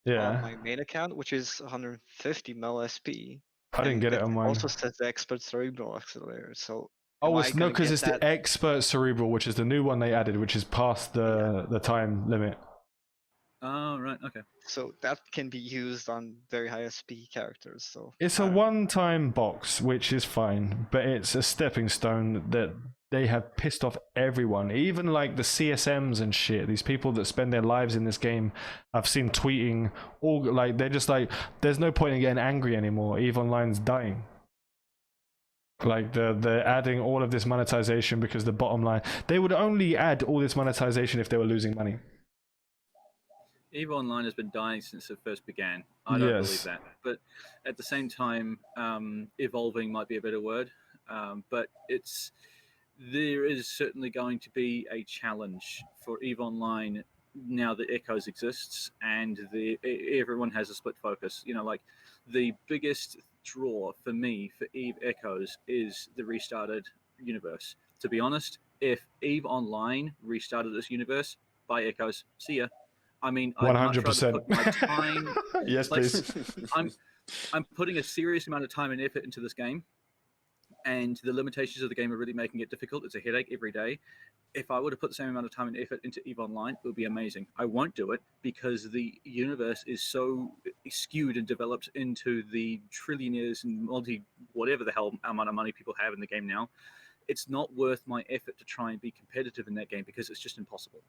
Yeah,
my main account, which is 150 mil SP.
I didn't
and
get it
it
on mine.
Also says the expert cerebral accelerator. So
Oh,
am
it's
I
no,
gonna
because
get
it's
that?
the expert cerebral, which is the new one they added, which is past the time limit.
Oh, right. Okay.
So that can be used on very high SP characters. So
It's
I
a
don't know.
one-time box, which is fine, but it's a stepping stone that they have pissed off everyone, even like the CSMs and shit. These people that spend their lives in this game, I've seen tweeting all like they're just like, there's no point in getting angry anymore. EVE Online's dying. Like they're adding all of this monetization because the bottom line, they would only add all this monetization if they were losing money.
EVE Online has been dying since it first began. I don't believe
Yes.
that. But at the same time, evolving might be a better word. But there is certainly going to be a challenge for EVE Online now that Echoes exists, and everyone has a split focus. You know, like the biggest draw for me for EVE Echoes is the restarted universe. To be honest, if EVE Online restarted this universe, by Echoes, see ya. I mean, I'd much rather
100%.
put my time.
Yes,
like,
please.
I'm putting a serious amount of time and effort into this game, and the limitations of the game are really making it difficult. It's a headache every day. If I were to put the same amount of time and effort into EVE Online, it would be amazing. I won't do it because the universe is so skewed and developed into the trillionaires and whatever the hell amount of money people have in the game now. It's not worth my effort to try and be competitive in that game because it's just impossible.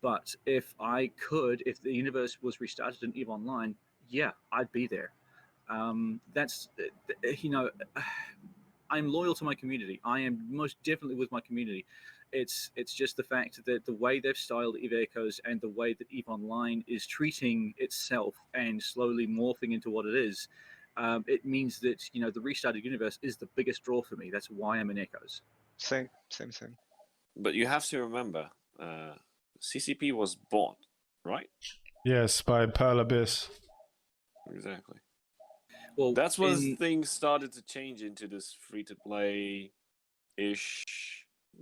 But if if the universe was restarted in EVE Online, yeah, I'd be there. I'm loyal to my community. I am most definitely with my community. It's just the fact that the way they've styled EVE Echoes and the way that EVE Online is treating itself and slowly morphing into what it is, it means that the restarted universe is the biggest draw for me. That's why I'm in Echoes.
Same.
But you have to remember, CCP was bought, right?
Yes, by Pearl Abyss.
Exactly.
Well,
That's when things started to change into this free-to-play-ish,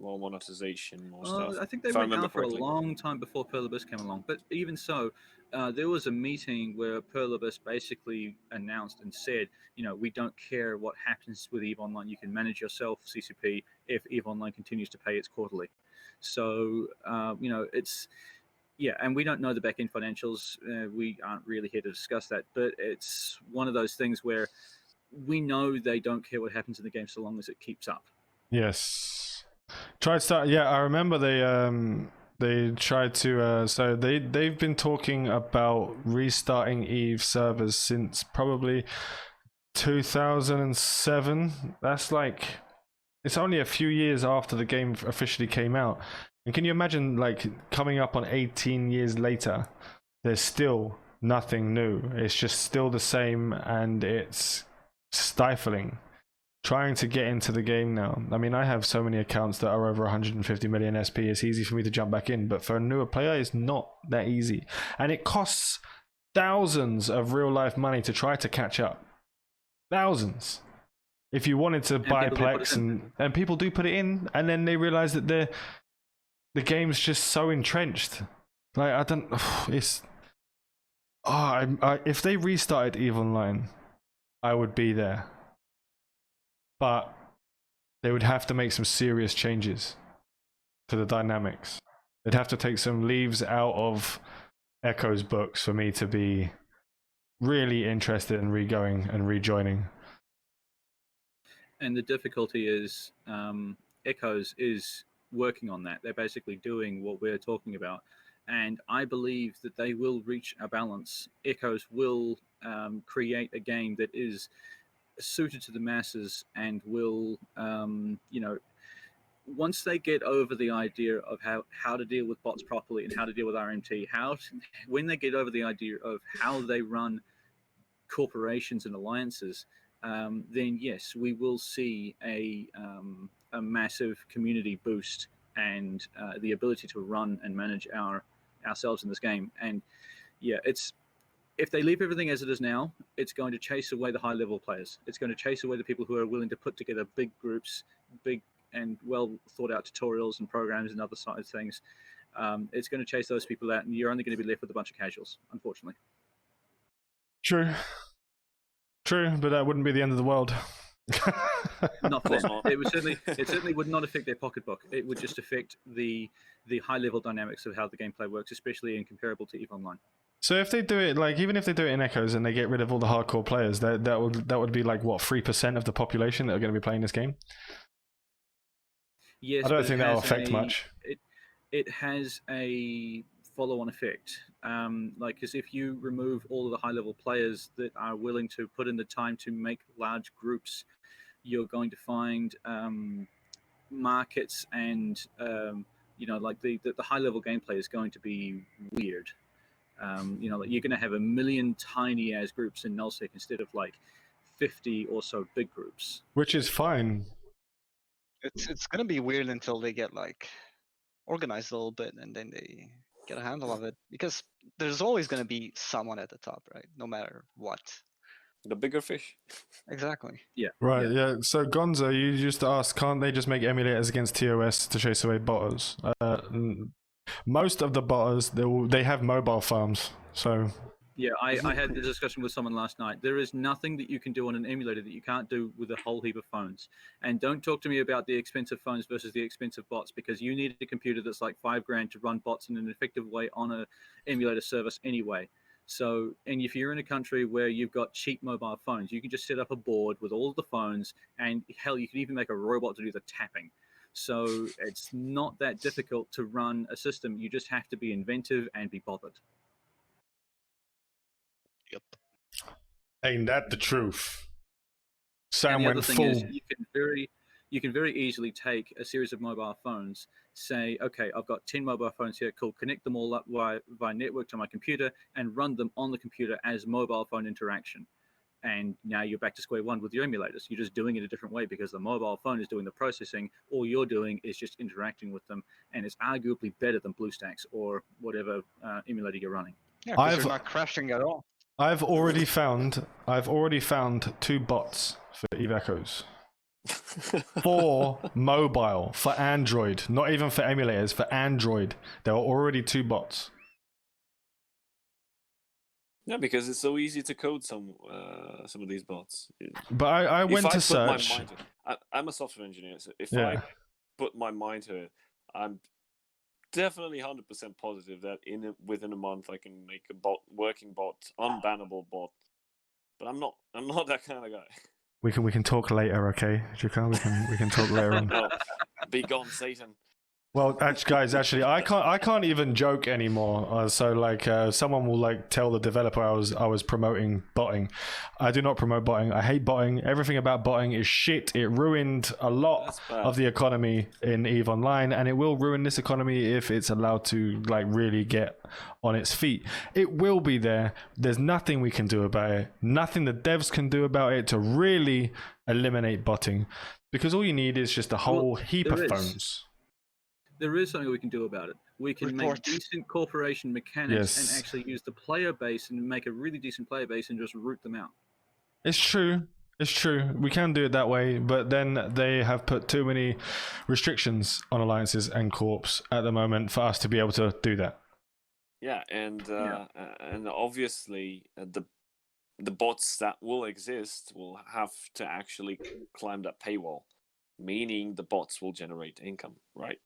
more monetization, more stuff.
I think they
if I
went
remember
down for a
correctly.
long time before Pearl Abyss came along. But even so, there was a meeting where Pearl Abyss basically announced and said, we don't care what happens with EVE Online. You can manage yourself, CCP, if EVE Online continues to pay its quarterly. So, yeah, and we don't know the back-end financials. We aren't really here to discuss that. But it's one of those things where we know they don't care what happens in the game so long as it keeps up.
Yes. Yeah, I remember they tried to so they've been talking about restarting EVE servers since probably 2007. That's like, it's only a few years after the game officially came out. And can you imagine, like, coming up on 18 years later, they're still nothing new. It's just still the same, and it's stifling. Trying to get into the game now. I mean, I have so many accounts that are over 150 million SP. It's easy for me to jump back in, but for a newer player, it's not that easy. And it costs thousands of real life money to try to catch up. Thousands. If you wanted to buy Plex, and people do put it in, and then they realize that the game's just so entrenched. Like, I don't, it's, if they restarted EVE Online, I would be there. But they would have to make some serious changes to the dynamics. They'd have to take some leaves out of Echo's books for me to be really interested in re-going and rejoining.
And the difficulty is Echoes is working on that. They're basically doing what we're talking about. And I believe that they will reach a balance. Echoes will create a game that is suited to the masses and will, once they get over the idea of how to deal with bots properly and how to deal with RMT, when they get over the idea of how they run corporations and alliances, then yes, we will see a massive community boost and the ability to run and manage ourselves in this game. And yeah, if they leave everything as it is now, it's going to chase away the high-level players. It's going to chase away the people who are willing to put together big groups, big and well-thought-out tutorials and programs and other side of things. It's going to chase those people out, and you're only going to be left with a bunch of casuals, unfortunately.
True, but that wouldn't be the end of the world.
Not for them. It certainly would not affect their pocketbook. It would just affect the high-level dynamics of how the gameplay works, especially in comparable to EVE Online.
So if they do it, like, even if they do it in Echoes and they get rid of all the hardcore players, that would be like, what, 3% of the population that are going to be playing this game?
Yes,
I don't think that will affect much.
It has a follow-on effect. Because if you remove all of the high-level players that are willing to put in the time to make large groups, you're going to find markets and the high-level gameplay is going to be weird. You're going to have a million tiny as groups in nullsec instead of like 50 or so big groups,
which is fine.
It's going to be weird until they get like organized a little bit and then they get a handle of it, because there's always going to be someone at the top, right? No matter what.
The bigger fish.
Exactly.
Yeah.
Right. Yeah. So Gonzo, you just asked, can't they just make emulators against TOS to chase away botters? Most of the botters, they have mobile farms, so...
Yeah, I had the discussion with someone last night. There is nothing that you can do on an emulator that you can't do with a whole heap of phones. And don't talk to me about the expensive phones versus the expensive bots, because you need a computer that's like $5,000 to run bots in an effective way on an emulator service anyway. So, and if you're in a country where you've got cheap mobile phones, you can just set up a board with all of the phones, and hell, you can even make a robot to do the tapping. So it's not that difficult to run a system. You just have to be inventive and be bothered.
Yep.
Ain't that the truth? Sam
and the
went
other thing
full.
is you can very easily take a series of mobile phones, say, okay, I've got 10 mobile phones here, cool, connect them all up via network to my computer and run them on the computer as mobile phone interaction. And now you're back to square one with your emulators. You're just doing it a different way because the mobile phone is doing the processing. All you're doing is just interacting with them, and it's arguably better than BlueStacks or whatever emulator you're running.
Yeah, because you're not crashing at all.
I've already found 2 bots for EVE Echoes. 4 mobile for Android, not even for emulators, for Android. There are already 2 bots.
Yeah, because it's so easy to code some of these bots.
But I went to search.
I'm a software engineer, so if
Yeah.
I put my mind to it, I'm definitely 100% positive that within a month I can make a working bot, unbannable bot. But I'm not that kind of guy.
We can talk later, okay, Jakar? We can talk later on.
No, be gone, Satan.
Well, actually, I can't even joke anymore. So like, someone will like tell the developer I was promoting botting. I do not promote botting. I hate botting. Everything about botting is shit. It ruined a lot
That's bad.
of the economy in EVE Online, and it will ruin this economy if it's allowed to like really get on its feet. It will be there. There's nothing we can do about it. Nothing the devs can do about it to really eliminate botting, because all you need is just a whole heap of
there is.
phones.
There is something we can do about it. We can make
Report.
decent corporation mechanics
Yes.
and actually use the player base and make a really decent player base and just root them out.
It's true. It's true. We can do it that way, but then they have put too many restrictions on alliances and corps at the moment for us to be able to do that.
Yeah, and obviously the bots that will exist will have to actually climb that paywall, meaning the bots will generate income, right?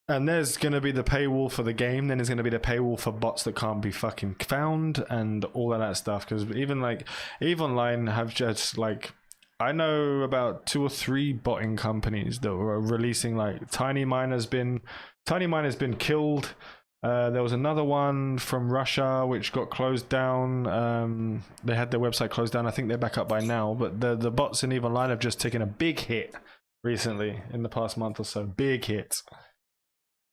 And there's going to be the paywall for the game, then there's going to be the paywall for bots that can't be fucking found and all of that stuff. Because even like EVE Online have just like, I know about 2 or 3 botting companies that were releasing like Tiny Miner's been killed. There was another one from Russia which got closed down. They had their website closed down. I think they're back up by now. But the bots in EVE Online have just taken a big hit recently in the past month or so. Big hit.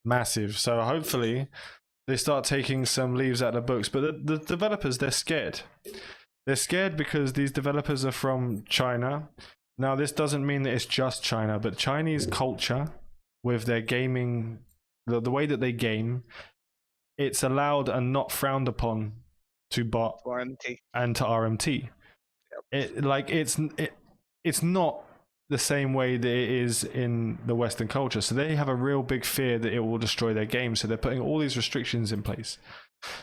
Massive. So hopefully they start taking some leaves out of the books. But the developers, they're scared. They're scared because these developers are from China. Now, this doesn't mean that it's just China, but Chinese culture with their gaming, the way that they game, it's allowed and not frowned upon to bot
RMT.
and to RMT. It's not the same way that it is in the Western culture. So they have a real big fear that it will destroy their game. So they're putting all these restrictions in place.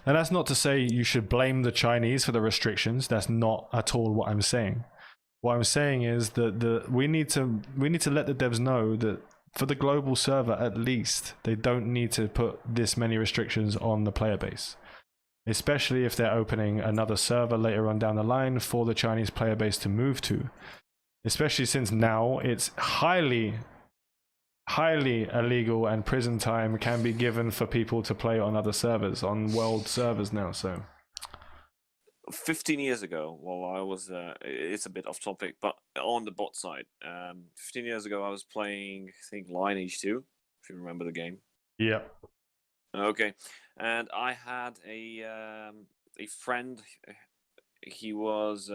And that's not to say you should blame the Chinese for the restrictions. That's not at all what I'm saying. What I'm saying is that we need to let the devs know that for the global server, at least, they don't need to put this many restrictions on the player base. Especially if they're opening another server later on down the line for the Chinese player base to move to. Especially since now it's highly illegal and prison time can be given for people to play on other servers, on world servers now. So
15 years ago, while I was, it's a bit off topic, but on the bot side, 15 years ago, I was playing, I think, Lineage 2, if you remember the game.
yeah.
Okay, and I had a friend. He was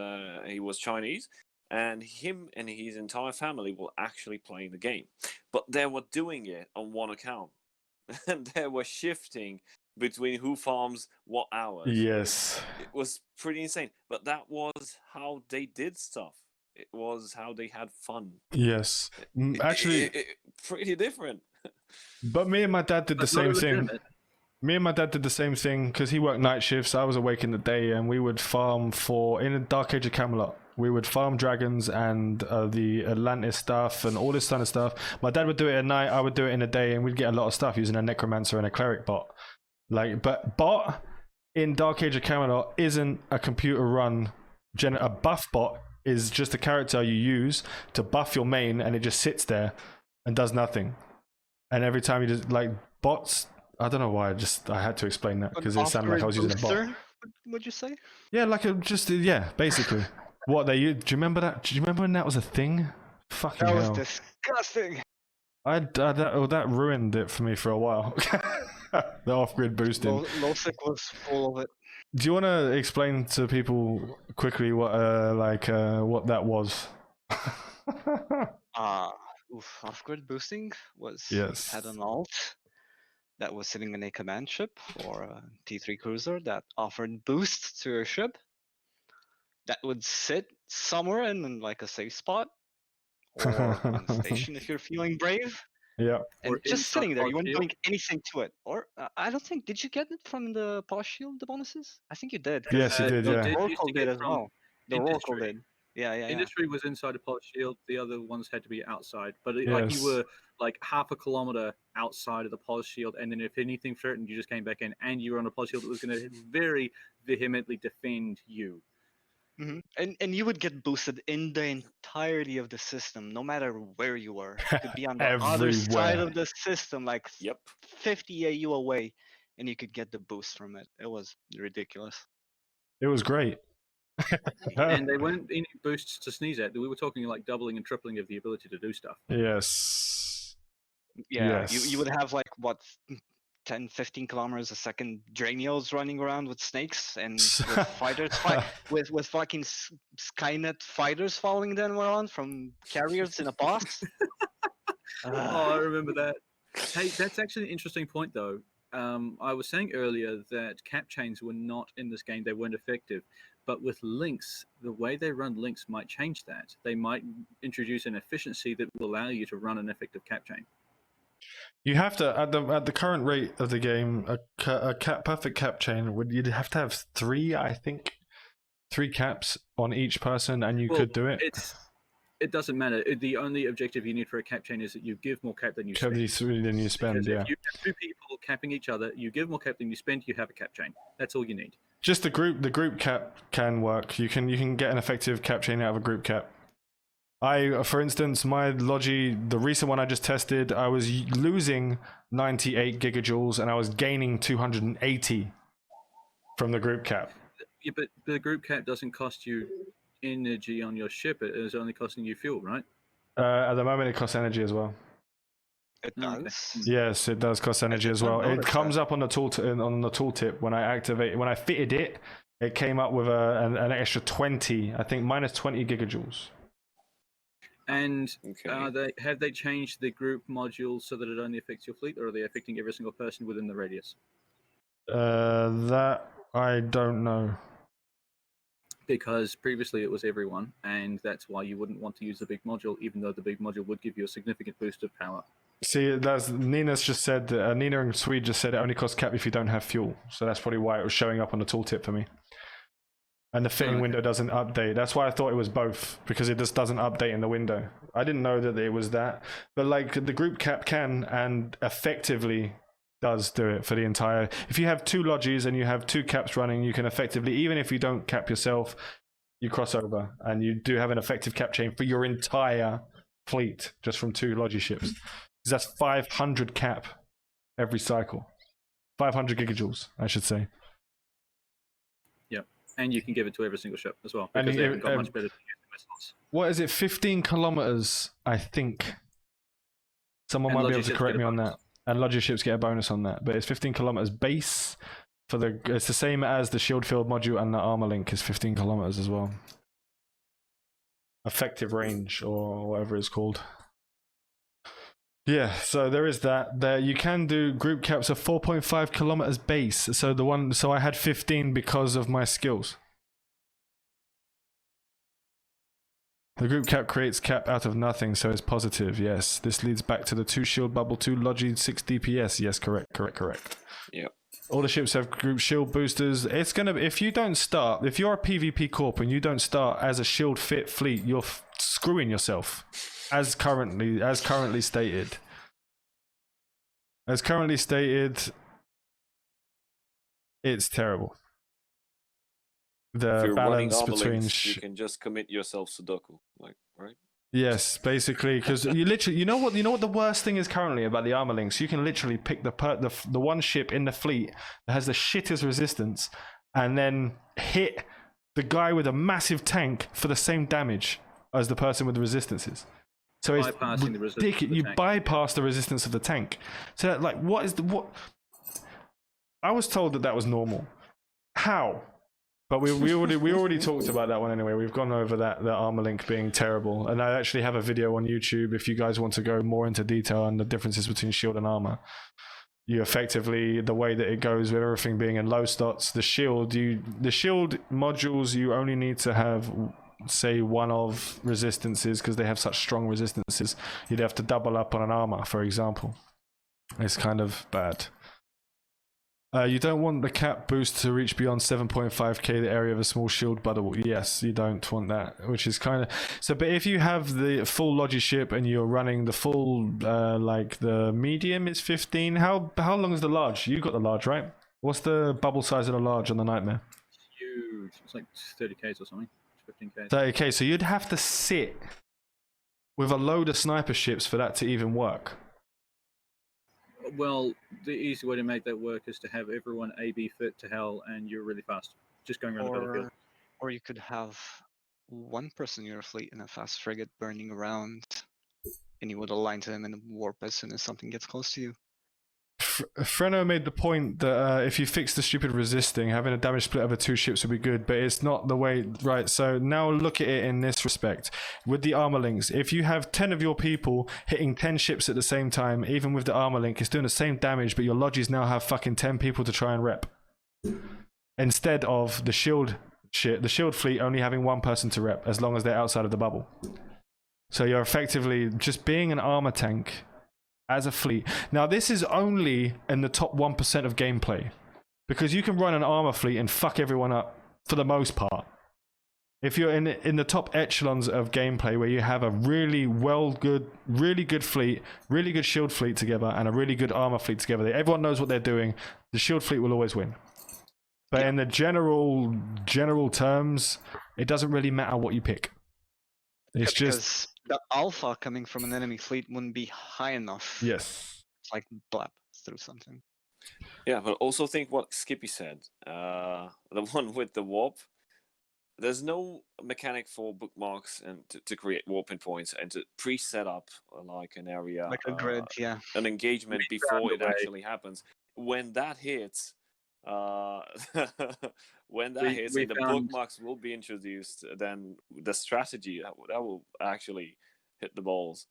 Chinese, and him and his entire family were actually playing the game, but they were doing it on one account, and they were shifting between who farms what hours.
Yes.
It was pretty insane, but that was how they did stuff. It was how they had fun.
Yes. Actually,
pretty different.
but me and my dad did the
But not
same thing.
legitimate.
Me and my dad did the same thing because he worked night shifts. I was awake in the day, and we would farm in the Dark Age of Camelot. We would farm dragons and the Atlantis stuff and all this kind of stuff. My dad would do it at night. I would do it in the day, and we'd get a lot of stuff using a necromancer and a cleric bot. But bot in Dark Age of Camelot isn't a computer run. A buff bot is just a character you use to buff your main, and it just sits there and does nothing. And every time you just bots. I don't know why. I had to explain that because it sounded like I was using a bot.
Would you say?
Yeah, basically. What they use? Do you remember that? Do you remember when that was a thing? Fucking
That
hell.
was disgusting.
That ruined it for me for a while. The off-grid boosting.
Losic was full of it.
Do you want to explain to people quickly what that was?
Off-grid boosting was
Yes.
had an alt that was sitting in a command ship or a T3 cruiser that offered boost to your ship. That would sit somewhere in like a safe spot or on station if you're feeling brave.
Yeah.
And
Or
just
inside
sitting there,
pod
you weren't
shield.
doing anything to it. Or I don't think, did you get it from the Pulse Shield, the bonuses? I think you did.
Yes, you did.
no,
Yeah.
did- used
Oracle
to
did
get
as
from
well. The Oracle
Industry.
did. Yeah.
Industry was inside a pod shield. The other ones had to be outside. But
Yes.
you were like half a kilometer outside of the pod shield, and then if anything threatened, you just came back in, and you were on a pod shield that was going to very vehemently defend you.
And you would get boosted in the entirety of the system, no matter where you were. You could be on the other side
Everywhere.
of the system, like
Yep.
50 AU away, and you could get the boost from it. It was ridiculous.
It was great.
And they weren't any boosts to sneeze at. We were talking like doubling and tripling of the ability to do stuff.
Yes.
Yeah,
Yes.
you would have like what 10, 15 kilometers a second Dranios running around with snakes and with fighters with fucking Skynet fighters following them around from carriers in a box.
Oh, I remember that. Hey, that's actually an interesting point, though. I was saying earlier that cap chains were not in this game; they weren't effective. But with links, the way they run links might change that. They might introduce an efficiency that will allow you to run an effective cap chain.
You have to at the current rate of the game, perfect cap chain you'd have to have three caps on each person, and you could do it.
It doesn't matter. The only objective you need for a cap chain is that you give more cap than you spend.
Than you spend,
Because
yeah.
if you have two people capping each other, you give more cap than you spend, you have a cap chain. That's all you need.
Just the group cap can work. You can get an effective cap chain out of a group cap. For instance, my Logi, the recent one I just tested, I was losing 98 gigajoules and I was gaining 280 from the group cap.
Yeah, but the group cap doesn't cost you energy on your ship. It is only costing you fuel, right?
At the moment, it costs energy as well.
It
Okay.
does.
Yes, it does cost energy as well. It comes up on the tooltip when I fitted it. It came up with an extra 20, I think minus 20 gigajoules.
And
Okay.
have they changed the group module so that it only affects your fleet, or are they affecting every single person within the radius?
That I don't know.
Because previously it was everyone, and that's why you wouldn't want to use the big module, even though the big module would give you a significant boost of power.
See, that's Nina's just said. Nina and Swede just said it only costs cap if you don't have fuel. So that's probably why it was showing up on the tooltip for me. And the fitting window doesn't update. That's why I thought it was both, because it just doesn't update in the window. I didn't know that it was that. But like the group cap can and effectively does do it for the entire. If you have two lodges and you have two caps running, you can effectively, even if you don't cap yourself, you cross over and you do have an effective cap chain for your entire fleet just from two lodgy ships. Because that's 500 cap every cycle. 500 gigajoules, I should say.
And you can give it to every single ship as well,
And
because they haven't got much better missiles.
What is it? 15 kilometers, I think. Someone
And
might be able
Logi
to
ships
correct
get a
me on
bonus.
that. And Logi ships get a bonus on that. But it's 15 kilometers base. It's the same as the shield field module, and the armor link is 15 kilometers as well. Effective range, or whatever it's called. Yeah, so there is that. There you can do group caps of 4.5 kilometers base. So I had 15 because of my skills. The group cap creates cap out of nothing, so it's positive. Yes, this leads back to the 2 shield bubble, 2 Logi, 6 DPS. Yes, correct.
Yep.
All the ships have group shield boosters. It's gonna if you're a PvP corp and you don't start as a shield fit fleet, you're screwing yourself. As currently stated. It's terrible.
If
The
you're running
balance
armor
between
links, you can just commit yourself Sudoku, right?
yes, basically, because you know what the worst thing is currently about the armor links. You can literally pick the one ship in the fleet that has the shittest resistance, and then hit the guy with a massive tank for the same damage as the person with the resistances. So it's
Bypassing the resistance of
ridiculous.
the
You
tank.
bypass the resistance of the tank. So like, what? I was told that was normal. How? But we already talked about that one anyway. We've gone over that armor link being terrible, and I actually have a video on YouTube if you guys want to go more into detail on the differences between shield and armor. You effectively, the way that it goes with everything being in low stats, the shield modules you only need to have say one of resistances because they have such strong resistances. You'd have to double up on an armor, for example. It's kind of bad. You don't want the cap boost to reach beyond 7.5k the area of a small shield bubble. Yes, you don't want that, which is kind of so. But if you have the full Logi ship and you're running the full, like the medium is 15. How long is the large? You got the large, right? What's the bubble size of the large on the Nightmare?
Huge. It's like 30Ks or something. 15k.
30k. So you'd have to sit with a load of sniper ships for that to even work.
Well, the easy way to make that work is to have everyone AB fit to hell, and you're really fast, just going around the battlefield.
Or you could have one person in your fleet in a fast frigate burning around, and you would align to him and warp as soon as something gets close to you.
Freno made the point that if you fix the stupid resisting, having a damage split over 2 ships would be good, but it's not the way, right? So now look at it in this respect. With the armor links, if you have 10 of your people hitting 10 ships at the same time, even with the armor link, it's doing the same damage, but your lodges now have fucking 10 people to try and rep. Instead of the shield shit, the shield fleet only having 1 person to rep, as long as they're outside of the bubble. So you're effectively just being an armor tank as a fleet. Now, this is only in the top 1% of gameplay, because you can run an armor fleet and fuck everyone up for the most part. If you're in the top echelons of gameplay, where you have a really good fleet, really good shield fleet together, and a really good armor fleet together, everyone knows what they're doing, the shield fleet will always win. But in the general terms, it doesn't really matter what you pick. It's just
the alpha coming from an enemy fleet wouldn't be high enough.
yes.
It's like blap through something.
Yeah, but also think what Skippy said. The one with the warp. There's no mechanic for bookmarks and to create warping points and to pre-set up like an area,
Like a grid, yeah.
an engagement
We
before
found
it
a way.
actually happens. When that hits, when that hits
we
and the
found-
bookmarks will be introduced, then the strategy that will actually hit the balls.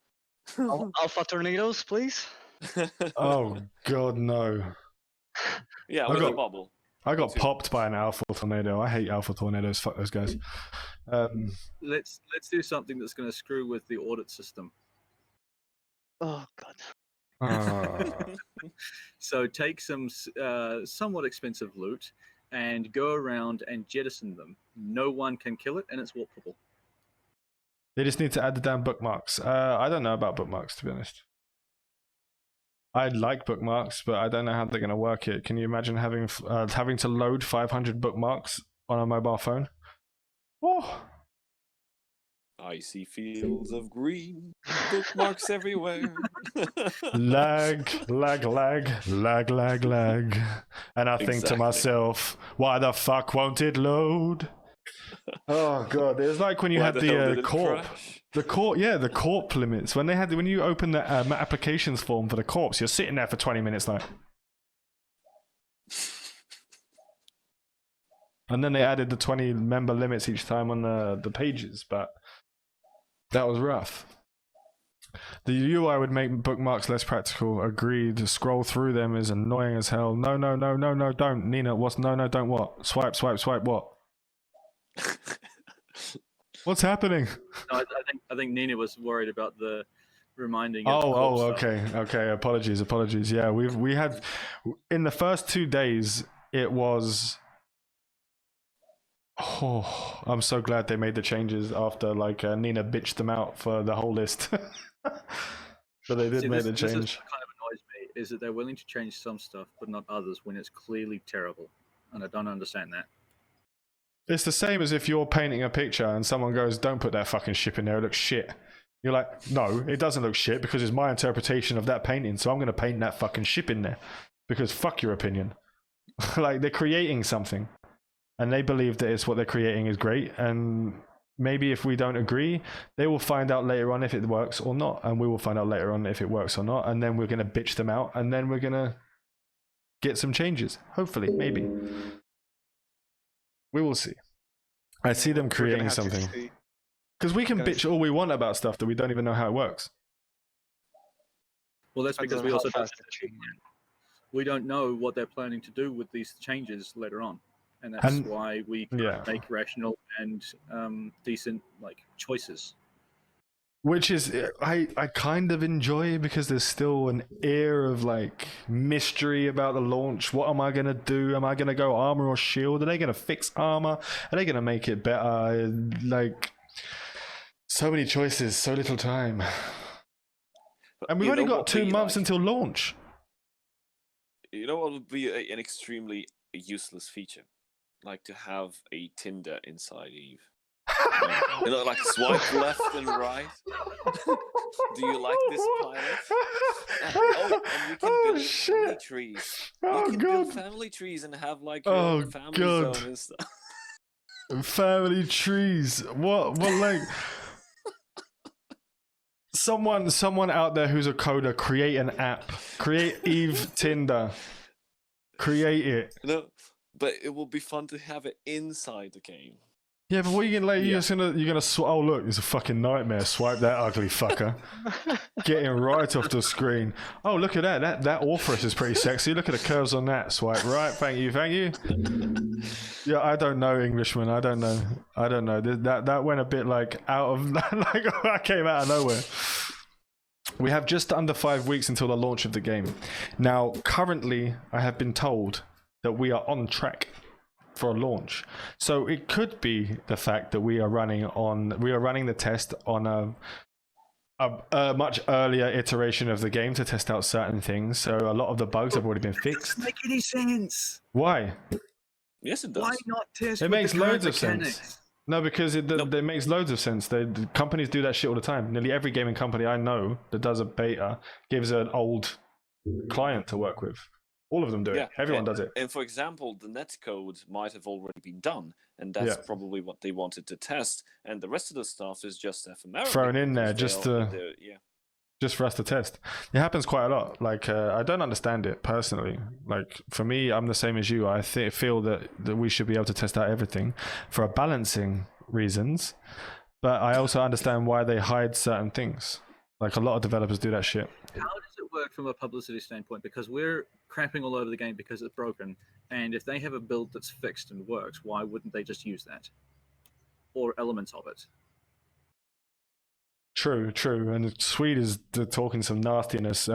Alpha tornadoes, please.
Oh god, no.
Yeah,
I
with
got-
the bubble.
I got
too.
popped by an alpha tornado. I hate alpha tornadoes. Fuck those guys.
Let's do something that's going to screw with the audit system.
Oh god.
So take some somewhat expensive loot and go around and jettison them. No one can kill it, and it's warpable.
They just need to add the damn bookmarks. I don't know about bookmarks, to be honest. I like bookmarks, but I don't know how they're going to work it. Can you imagine having to load 500 bookmarks on a mobile phone? Oh,
I see fields of green, bookmarks everywhere.
lag. And I think to
Exactly.
myself, why the fuck won't it load? Oh god, it's like when you
Why
had
the hell did
the
it
corp.
crash?
The corp limits. When you open the applications form for the corps, you're sitting there for 20 minutes like. And then they added the 20 member limits each time on the pages, but that was rough. The UI would make bookmarks less practical. Agreed. Scroll through them is annoying as hell. No, don't. Nina, don't what? Swipe, what? What's happening?
No, I think Nina was worried about the reminding. of corpse
Oh,
stuff.
okay. Apologies. Yeah, we had in the first 2 days it was. Oh, I'm so glad they made the changes after Nina bitched them out for the whole list. But they did
See,
make the
this is
change.
what kind of annoys me is that they're willing to change some stuff but not others when it's clearly terrible, and I don't understand that.
It's the same as if you're painting a picture and someone goes, "Don't put that fucking ship in there. It looks shit." You're like, "No, it doesn't look shit because it's my interpretation of that painting. So I'm going to paint that fucking ship in there because fuck your opinion." Like they're creating something, and they believe that it's what they're creating is great. And maybe if we don't agree, they will find out later on if it works or not, and we will find out later on if it works or not. And then we're going to bitch them out, and then we're going to get some changes. Hopefully, maybe. We will see. I see them
We're gonna
creating
have to
something.
see.
Because we can
Guys.
bitch all we want about stuff that we don't even know how it works.
Well, that's
Depends
because
on
we
how
also don't,
fast it changes.
we don't know what they're planning to do with these changes later on, and that's
And-
why we
yeah.
can't make rational and decent choices.
Which is, I kind of enjoy because there's still an air of mystery about the launch. What am I going to do? Am I going to go armor or shield? Are they going to fix armor? Are they going to make it better? So many choices, so little time. And we've
You
only
know
got
what
2
we
months
like?
until launch.
You know what would be an extremely useless feature? Like to have a Tinder inside Eve. You know, like swipe left and right. Do you like this pilot? And you can build family trees.
Oh,
You can
God.
build family trees and have like your own family
God.
zone and stuff.
Family trees. What like someone out there who's a coder, create an app. Create Eve Tinder. Create it.
No, but it will be fun to have it inside the game.
Yeah, but what are you gonna like?
Yeah.
You're gonna oh look, it's a fucking nightmare. Swipe that ugly fucker. Getting right off the screen. Oh, look at that. That Orpheus is pretty sexy. Look at the curves on that. Swipe right. Thank you. Yeah, I don't know, Englishman. I don't know. That went a bit like out of like I came out of nowhere. We have just under 5 weeks until the launch of the game. Now, currently, I have been told that we are on track for a launch. So it could be the fact that we are running the test on a much earlier iteration of the game to test out certain things. So a lot of the bugs have already been fixed.
Doesn't make any sense.
Why?
Yes, it does.
Why not test?
It
with
makes
the current
loads of sense.
mechanics?
No, because it makes loads of sense. The companies do that shit all the time. Nearly every gaming company I know that does a beta gives an old client to work with. All of them do it. Everyone does it.
And for example, the netcode might have already been done, and that's probably what they wanted to test. And the rest of the stuff is just ephemeral.
Thrown in there just for us to test. It happens quite a lot. Like I don't understand it personally. Like for me, I'm the same as you. I feel that we should be able to test out everything for balancing reasons. But I also understand why they hide certain things. Like a lot of developers do that shit.
How does it work from a publicity standpoint? Because we're crapping all over the game because it's broken. And if they have a build that's fixed and works, why wouldn't they just use that? Or elements of it?
True. And Swede is talking some nastiness.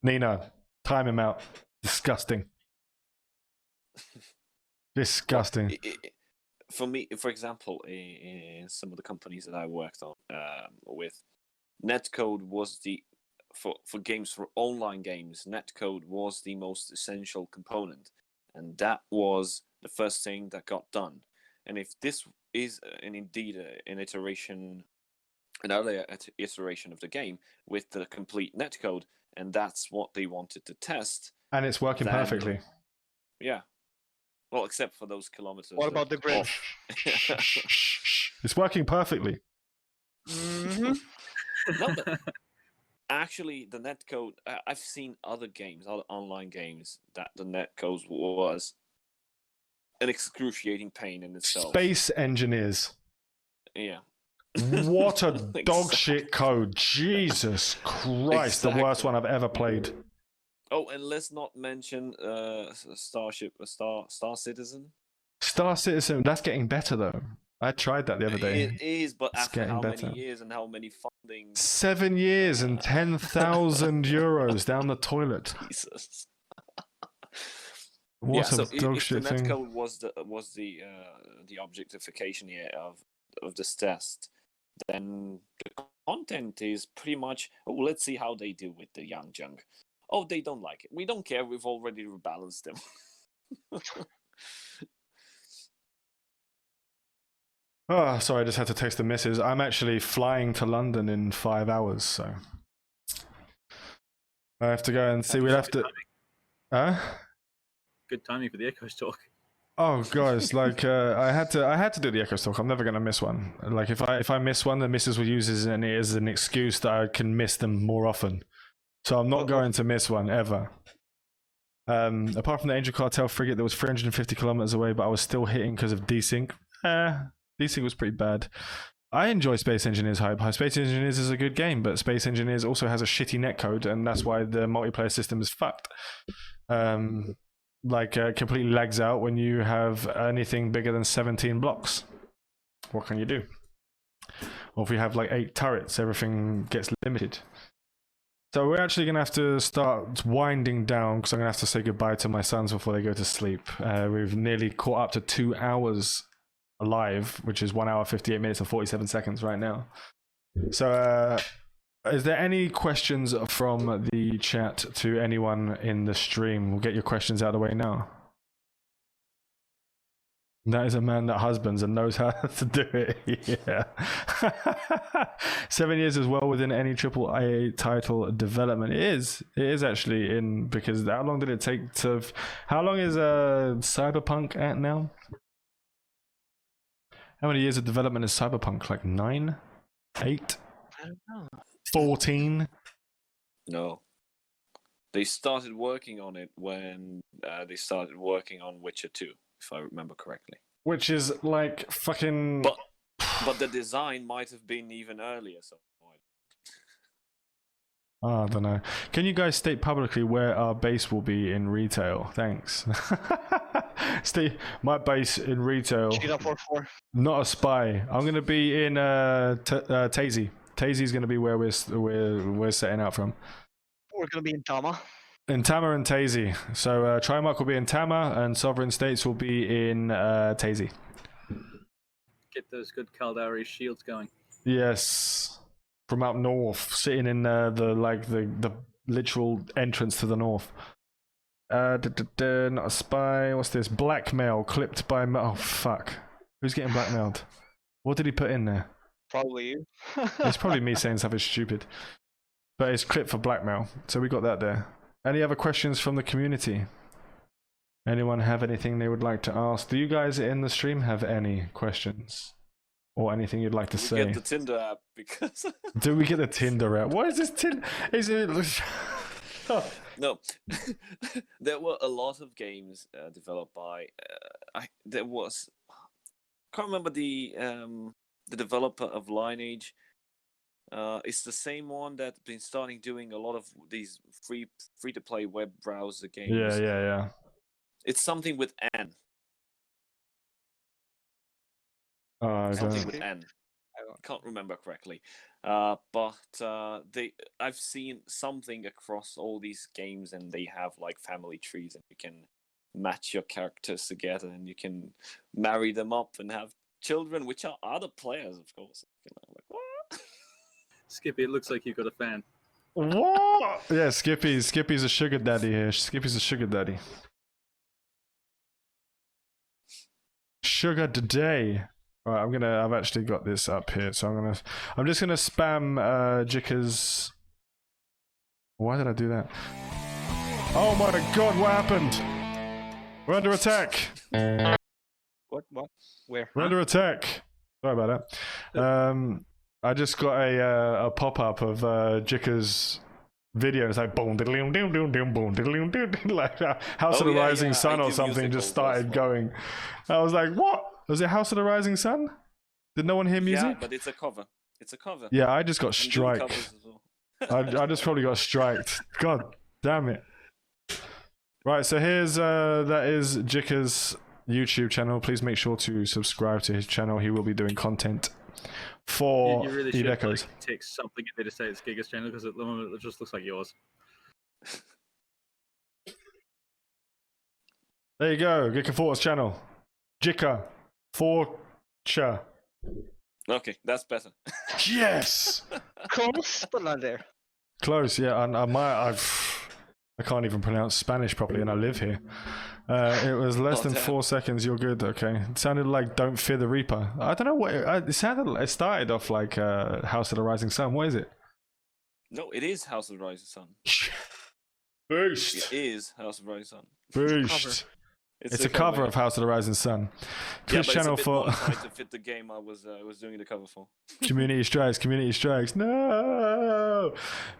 Nina, time him out. Disgusting. Disgusting.
For me, for example, in some of the companies that I worked on with, netcode was for games, for online games, netcode was the most essential component, and that was the first thing that got done. And if this is indeed another iteration of the game with the complete netcode, and that's what they wanted to test,
and it's working perfectly.
Yeah. Well, except for those kilometers.
What about the grid?
It's working perfectly.
Mm-hmm.
No, but actually, the netcode, I've seen other online games, that the netcode was an excruciating pain in itself.
Space Engineers.
Yeah.
What a dog shit code. Jesus Christ, the worst one I've ever played.
Oh, and let's not mention Star Citizen.
Star Citizen, that's getting better though. I tried that the other day.
It is, but
It's
after how
better.
many years and how many funding?
7 years and 10,000 euros down the toilet.
Jesus.
What a dog
if
shit
the
thing.
netcode was the objectification here of this test, then the content is pretty much, oh, let's see how they do with the young junk. Oh, they don't like it. We don't care. We've already rebalanced them.
Oh, sorry, I just had to text the missus. I'm actually flying to London in 5 hours, so I have to go and see. We'll have to.
Good timing for the ECHOESTALK.
Oh, guys, like I had to do the ECHOESTALK. I'm never gonna miss one. Like if I miss one, the missus will use it as an excuse that I can miss them more often. So I'm not going to miss one ever. Apart from the Angel Cartel frigate that was 350 kilometers away, but I was still hitting because of desync. Desync was pretty bad. I enjoy Space Engineers hype. Space Engineers is a good game, but Space Engineers also has a shitty netcode, and that's why the multiplayer system is fucked. Completely lags out when you have anything bigger than 17 blocks. What can you do? Or if you have like 8 turrets, everything gets limited. So we're actually going to have to start winding down because I'm going to have to say goodbye to my sons before they go to sleep. We've nearly caught up to 2 hours alive, which is 1 hour, 58 minutes and 47 seconds right now. So is there any questions from the chat to anyone in the stream? We'll get your questions out of the way now. That is a man that husbands and knows how to do it. Yeah. 7 years is well within any AAA title development. It is actually in, because how long did it take to? How long is Cyberpunk at now? How many years of development is Cyberpunk? Like 9, 8,
I don't know.
14?
No. They started working on it when they started working on Witcher 2, if I remember correctly.
Which is like fucking.
But the design might have been even earlier. So
I don't know. Can you guys state publicly where our base will be in retail? Thanks. Steve, my base in retail.
Cheetah 4-4.
Not a spy. I'm gonna be in Tazy. Tazy's gonna be where we're setting out from.
We're gonna be in Tama.
In Tama and Tazy. So Trimark will be in Tama and Sovereign States will be in Tazy.
Get those good Caldari shields going.
Yes. From up north, sitting in the literal entrance to the north. Not a spy. What's this? Blackmail clipped by. Oh fuck! Who's getting blackmailed? What did he put in there?
Probably you.
It's probably me saying something stupid. But it's clipped for blackmail, so we got that there. Any other questions from the community? Anyone have anything they would like to ask? Do you guys in the stream have any questions? Or anything you'd like to say?
get the Tinder app because
Do we get the Tinder app? What is this Tinder? Is it? Oh.
no, there were a lot of games developed by. There was, can't remember the developer of Lineage. It's the same one that's been starting doing a lot of these free to play web browser games.
Yeah.
It's something with N.
Something
With N. I can't remember correctly, but I've seen something across all these games, and they have like family trees, and you can match your characters together, and you can marry them up and have children, which are other players, of course. Like, what?
Skippy, it looks like you've got a fan.
What? Yeah, Skippy's a sugar daddy here. Skippy's a sugar daddy. Sugar today. All right, I've actually got this up here, so I'm just gonna spam Jika's. Why did I do that? Oh my god, what happened? We're under attack.
What? Where?
We're under attack. Sorry about that. I just got a pop-up of Jika's video. It's like boom, diddly, doom, doom, doom, boom, diddly, doom, like House of the Rising Sun or something just started going. I was like, what? Was it House of the Rising Sun? Did no one hear music?
Yeah, but it's a cover. It's a cover.
Yeah, I just got
I'm doing
striked.
covers as well.
I just probably got striked. God damn it. Right, so here's that is Jika's YouTube channel. Please make sure to subscribe to his channel. He will be doing content for
You really should
ECHOESTALK.
text something in there to say it's Giga's channel, because at the moment it just looks like yours.
There you go, Gika Fort's channel. Jika Forcha.
Okay, that's better.
Yes!
Close, but not there.
Close, yeah. And I can't even pronounce Spanish properly, and I live here. It was less than 4 seconds. You're good. Okay. It sounded like "Don't Fear the Reaper." I don't know what it sounded. It started off like House of the Rising Sun. What is it?
No, it is House of the Rising Sun.
Boost.
It is House of the Rising Sun.
Boost. It's a cover of House of the Rising Sun. Twitch channel for
to fit the game I was doing the cover for.
Community strikes. Community strikes. No.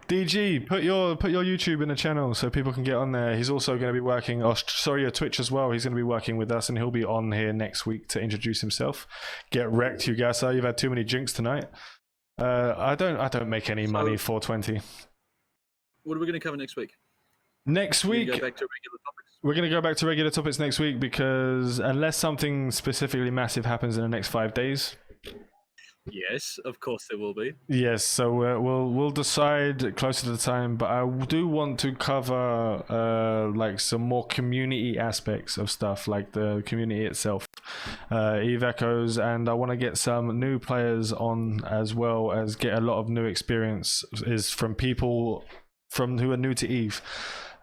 DG, put your YouTube in the channel so people can get on there. He's also going to be working. Oh, sorry, your Twitch as well. He's going to be working with us, and he'll be on here next week to introduce himself. Get wrecked, you guys. You've had too many drinks tonight. I don't make any money. 420.
What are we going to cover next week?
Next week.
Go back to regular topics.
We're going to go back to regular topics next week, because unless something specifically massive happens in the next 5 days.
Yes, of course there will be.
Yes, so we'll decide closer to the time, but I do want to cover like some more community aspects of stuff, like the community itself, Eve Echoes, and I want to get some new players on, as well as get a lot of new experiences from people who are new to Eve.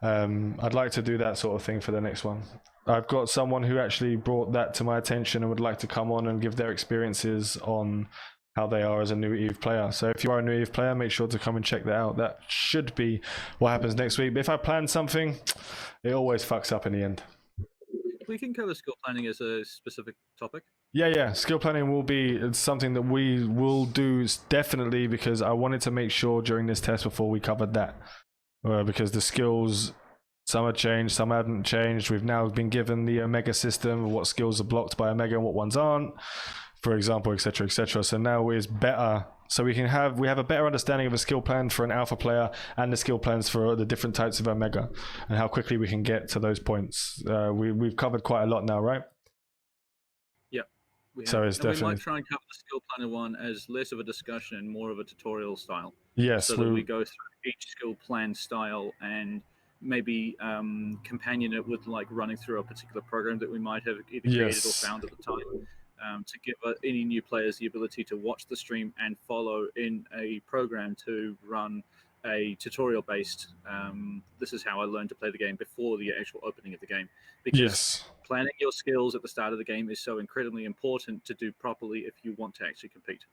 I'd like to do that sort of thing for the next one. I've got someone who actually brought that to my attention and would like to come on and give their experiences on how they are as a new EVE player. So if you are a new EVE player, make sure to come and check that out. That should be what happens next week. But if I plan something, it always fucks up in the end.
We can cover skill planning as a specific topic.
Yeah. Skill planning will be something that we will do definitely, because I wanted to make sure during this test before we covered that. Because the skills, some have changed, some haven't changed. We've now been given the Omega system of what skills are blocked by Omega and what ones aren't, for example, etc., etc. So now it's better. So we have a better understanding of a skill plan for an alpha player and the skill plans for the different types of Omega and how quickly we can get to those points. We've covered quite a lot now, right? So it's definitely...
we might try and cover the skill planner one as less of a discussion and more of a tutorial style.
Yes,
so that we go through each skill plan style and maybe companion it with like running through a particular program that we might have either created or found at the time, to give any new players the ability to watch the stream and follow in a program to run a tutorial based this is how I learned to play the game before the actual opening of the game, because planning your skills at the start of the game is so incredibly important to do properly if you want to actually compete,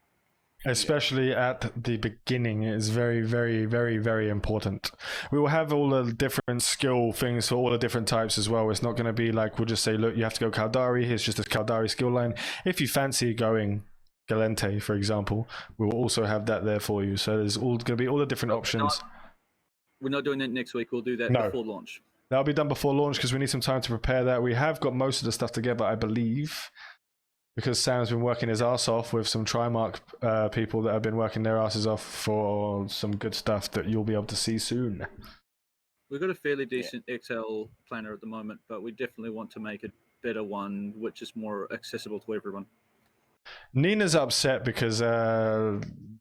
especially at the beginning. It is very, very, very, very important. We will have all the different skill things for all the different types as well. It's not going to be like we'll just say, look, you have to go Caldari, here's just a Caldari skill line. If you fancy going Galente, for example, we will also have that there for you. So there's all going to be all the different options.
We're not doing that next week. We'll do that before launch.
That'll be done before launch because we need some time to prepare that. We have got most of the stuff together, I believe, because Sam's been working his ass off with some Trimark people that have been working their asses off for some good stuff that you'll be able to see soon.
We've got a fairly decent Excel planner at the moment, but we definitely want to make a better one, which is more accessible to everyone.
Nina's upset because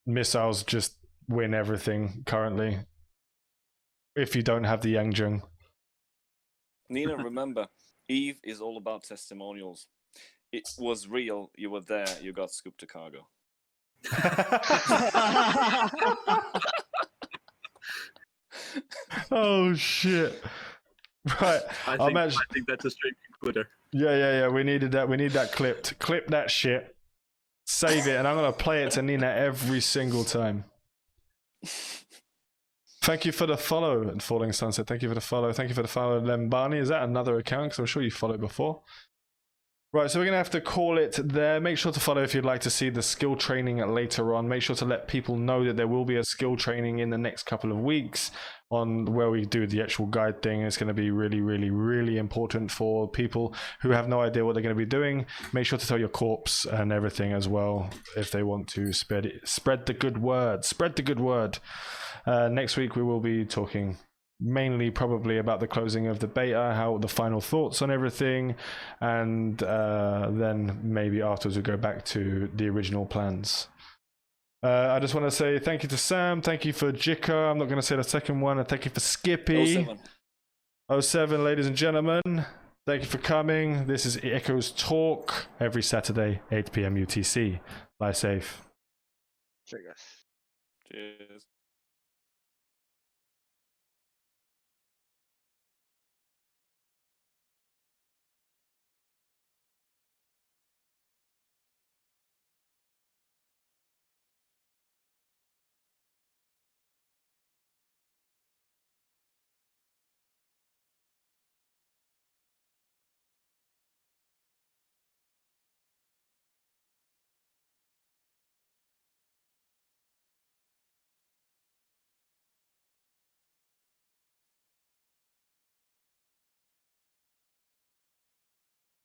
missiles just win everything currently if you don't have the Yangjung.
Nina, remember, EVE is all about testimonials. It was real, you were there, you got scooped to cargo.
Oh shit. Right.
I think that's a stream concluder.
Yeah. We needed that. We need that clipped. Clip that shit. Save it, and I'm gonna play it to Nina every single time. Thank you for the follow, and Falling Sunset. Thank you for the follow. Thank you for the follow, Lembani. Is that another account? Because I'm sure you followed before. Right, so we're gonna have to call it there. Make sure to follow if you'd like to see the skill training later on. Make sure to let people know that there will be a skill training in the next couple of weeks on where we do the actual guide thing. It's going to be really, really, really important for people who have no idea what they're going to be doing. Make sure to tell your corpse and everything as well if they want to spread the good word. Spread the good word. Next week we will be talking mainly probably about the closing of the beta, how the final thoughts on everything, and then maybe afterwards we'll go back to the original plans. I just want to say thank you to Sam, thank you for Jika, I'm not going to say the second one, and thank you for Skippy. 07, ladies and gentlemen, thank you for coming. This is ECHOESTALK every Saturday, 8 PM UTC. Bye safe.
Cheers.
Cheers.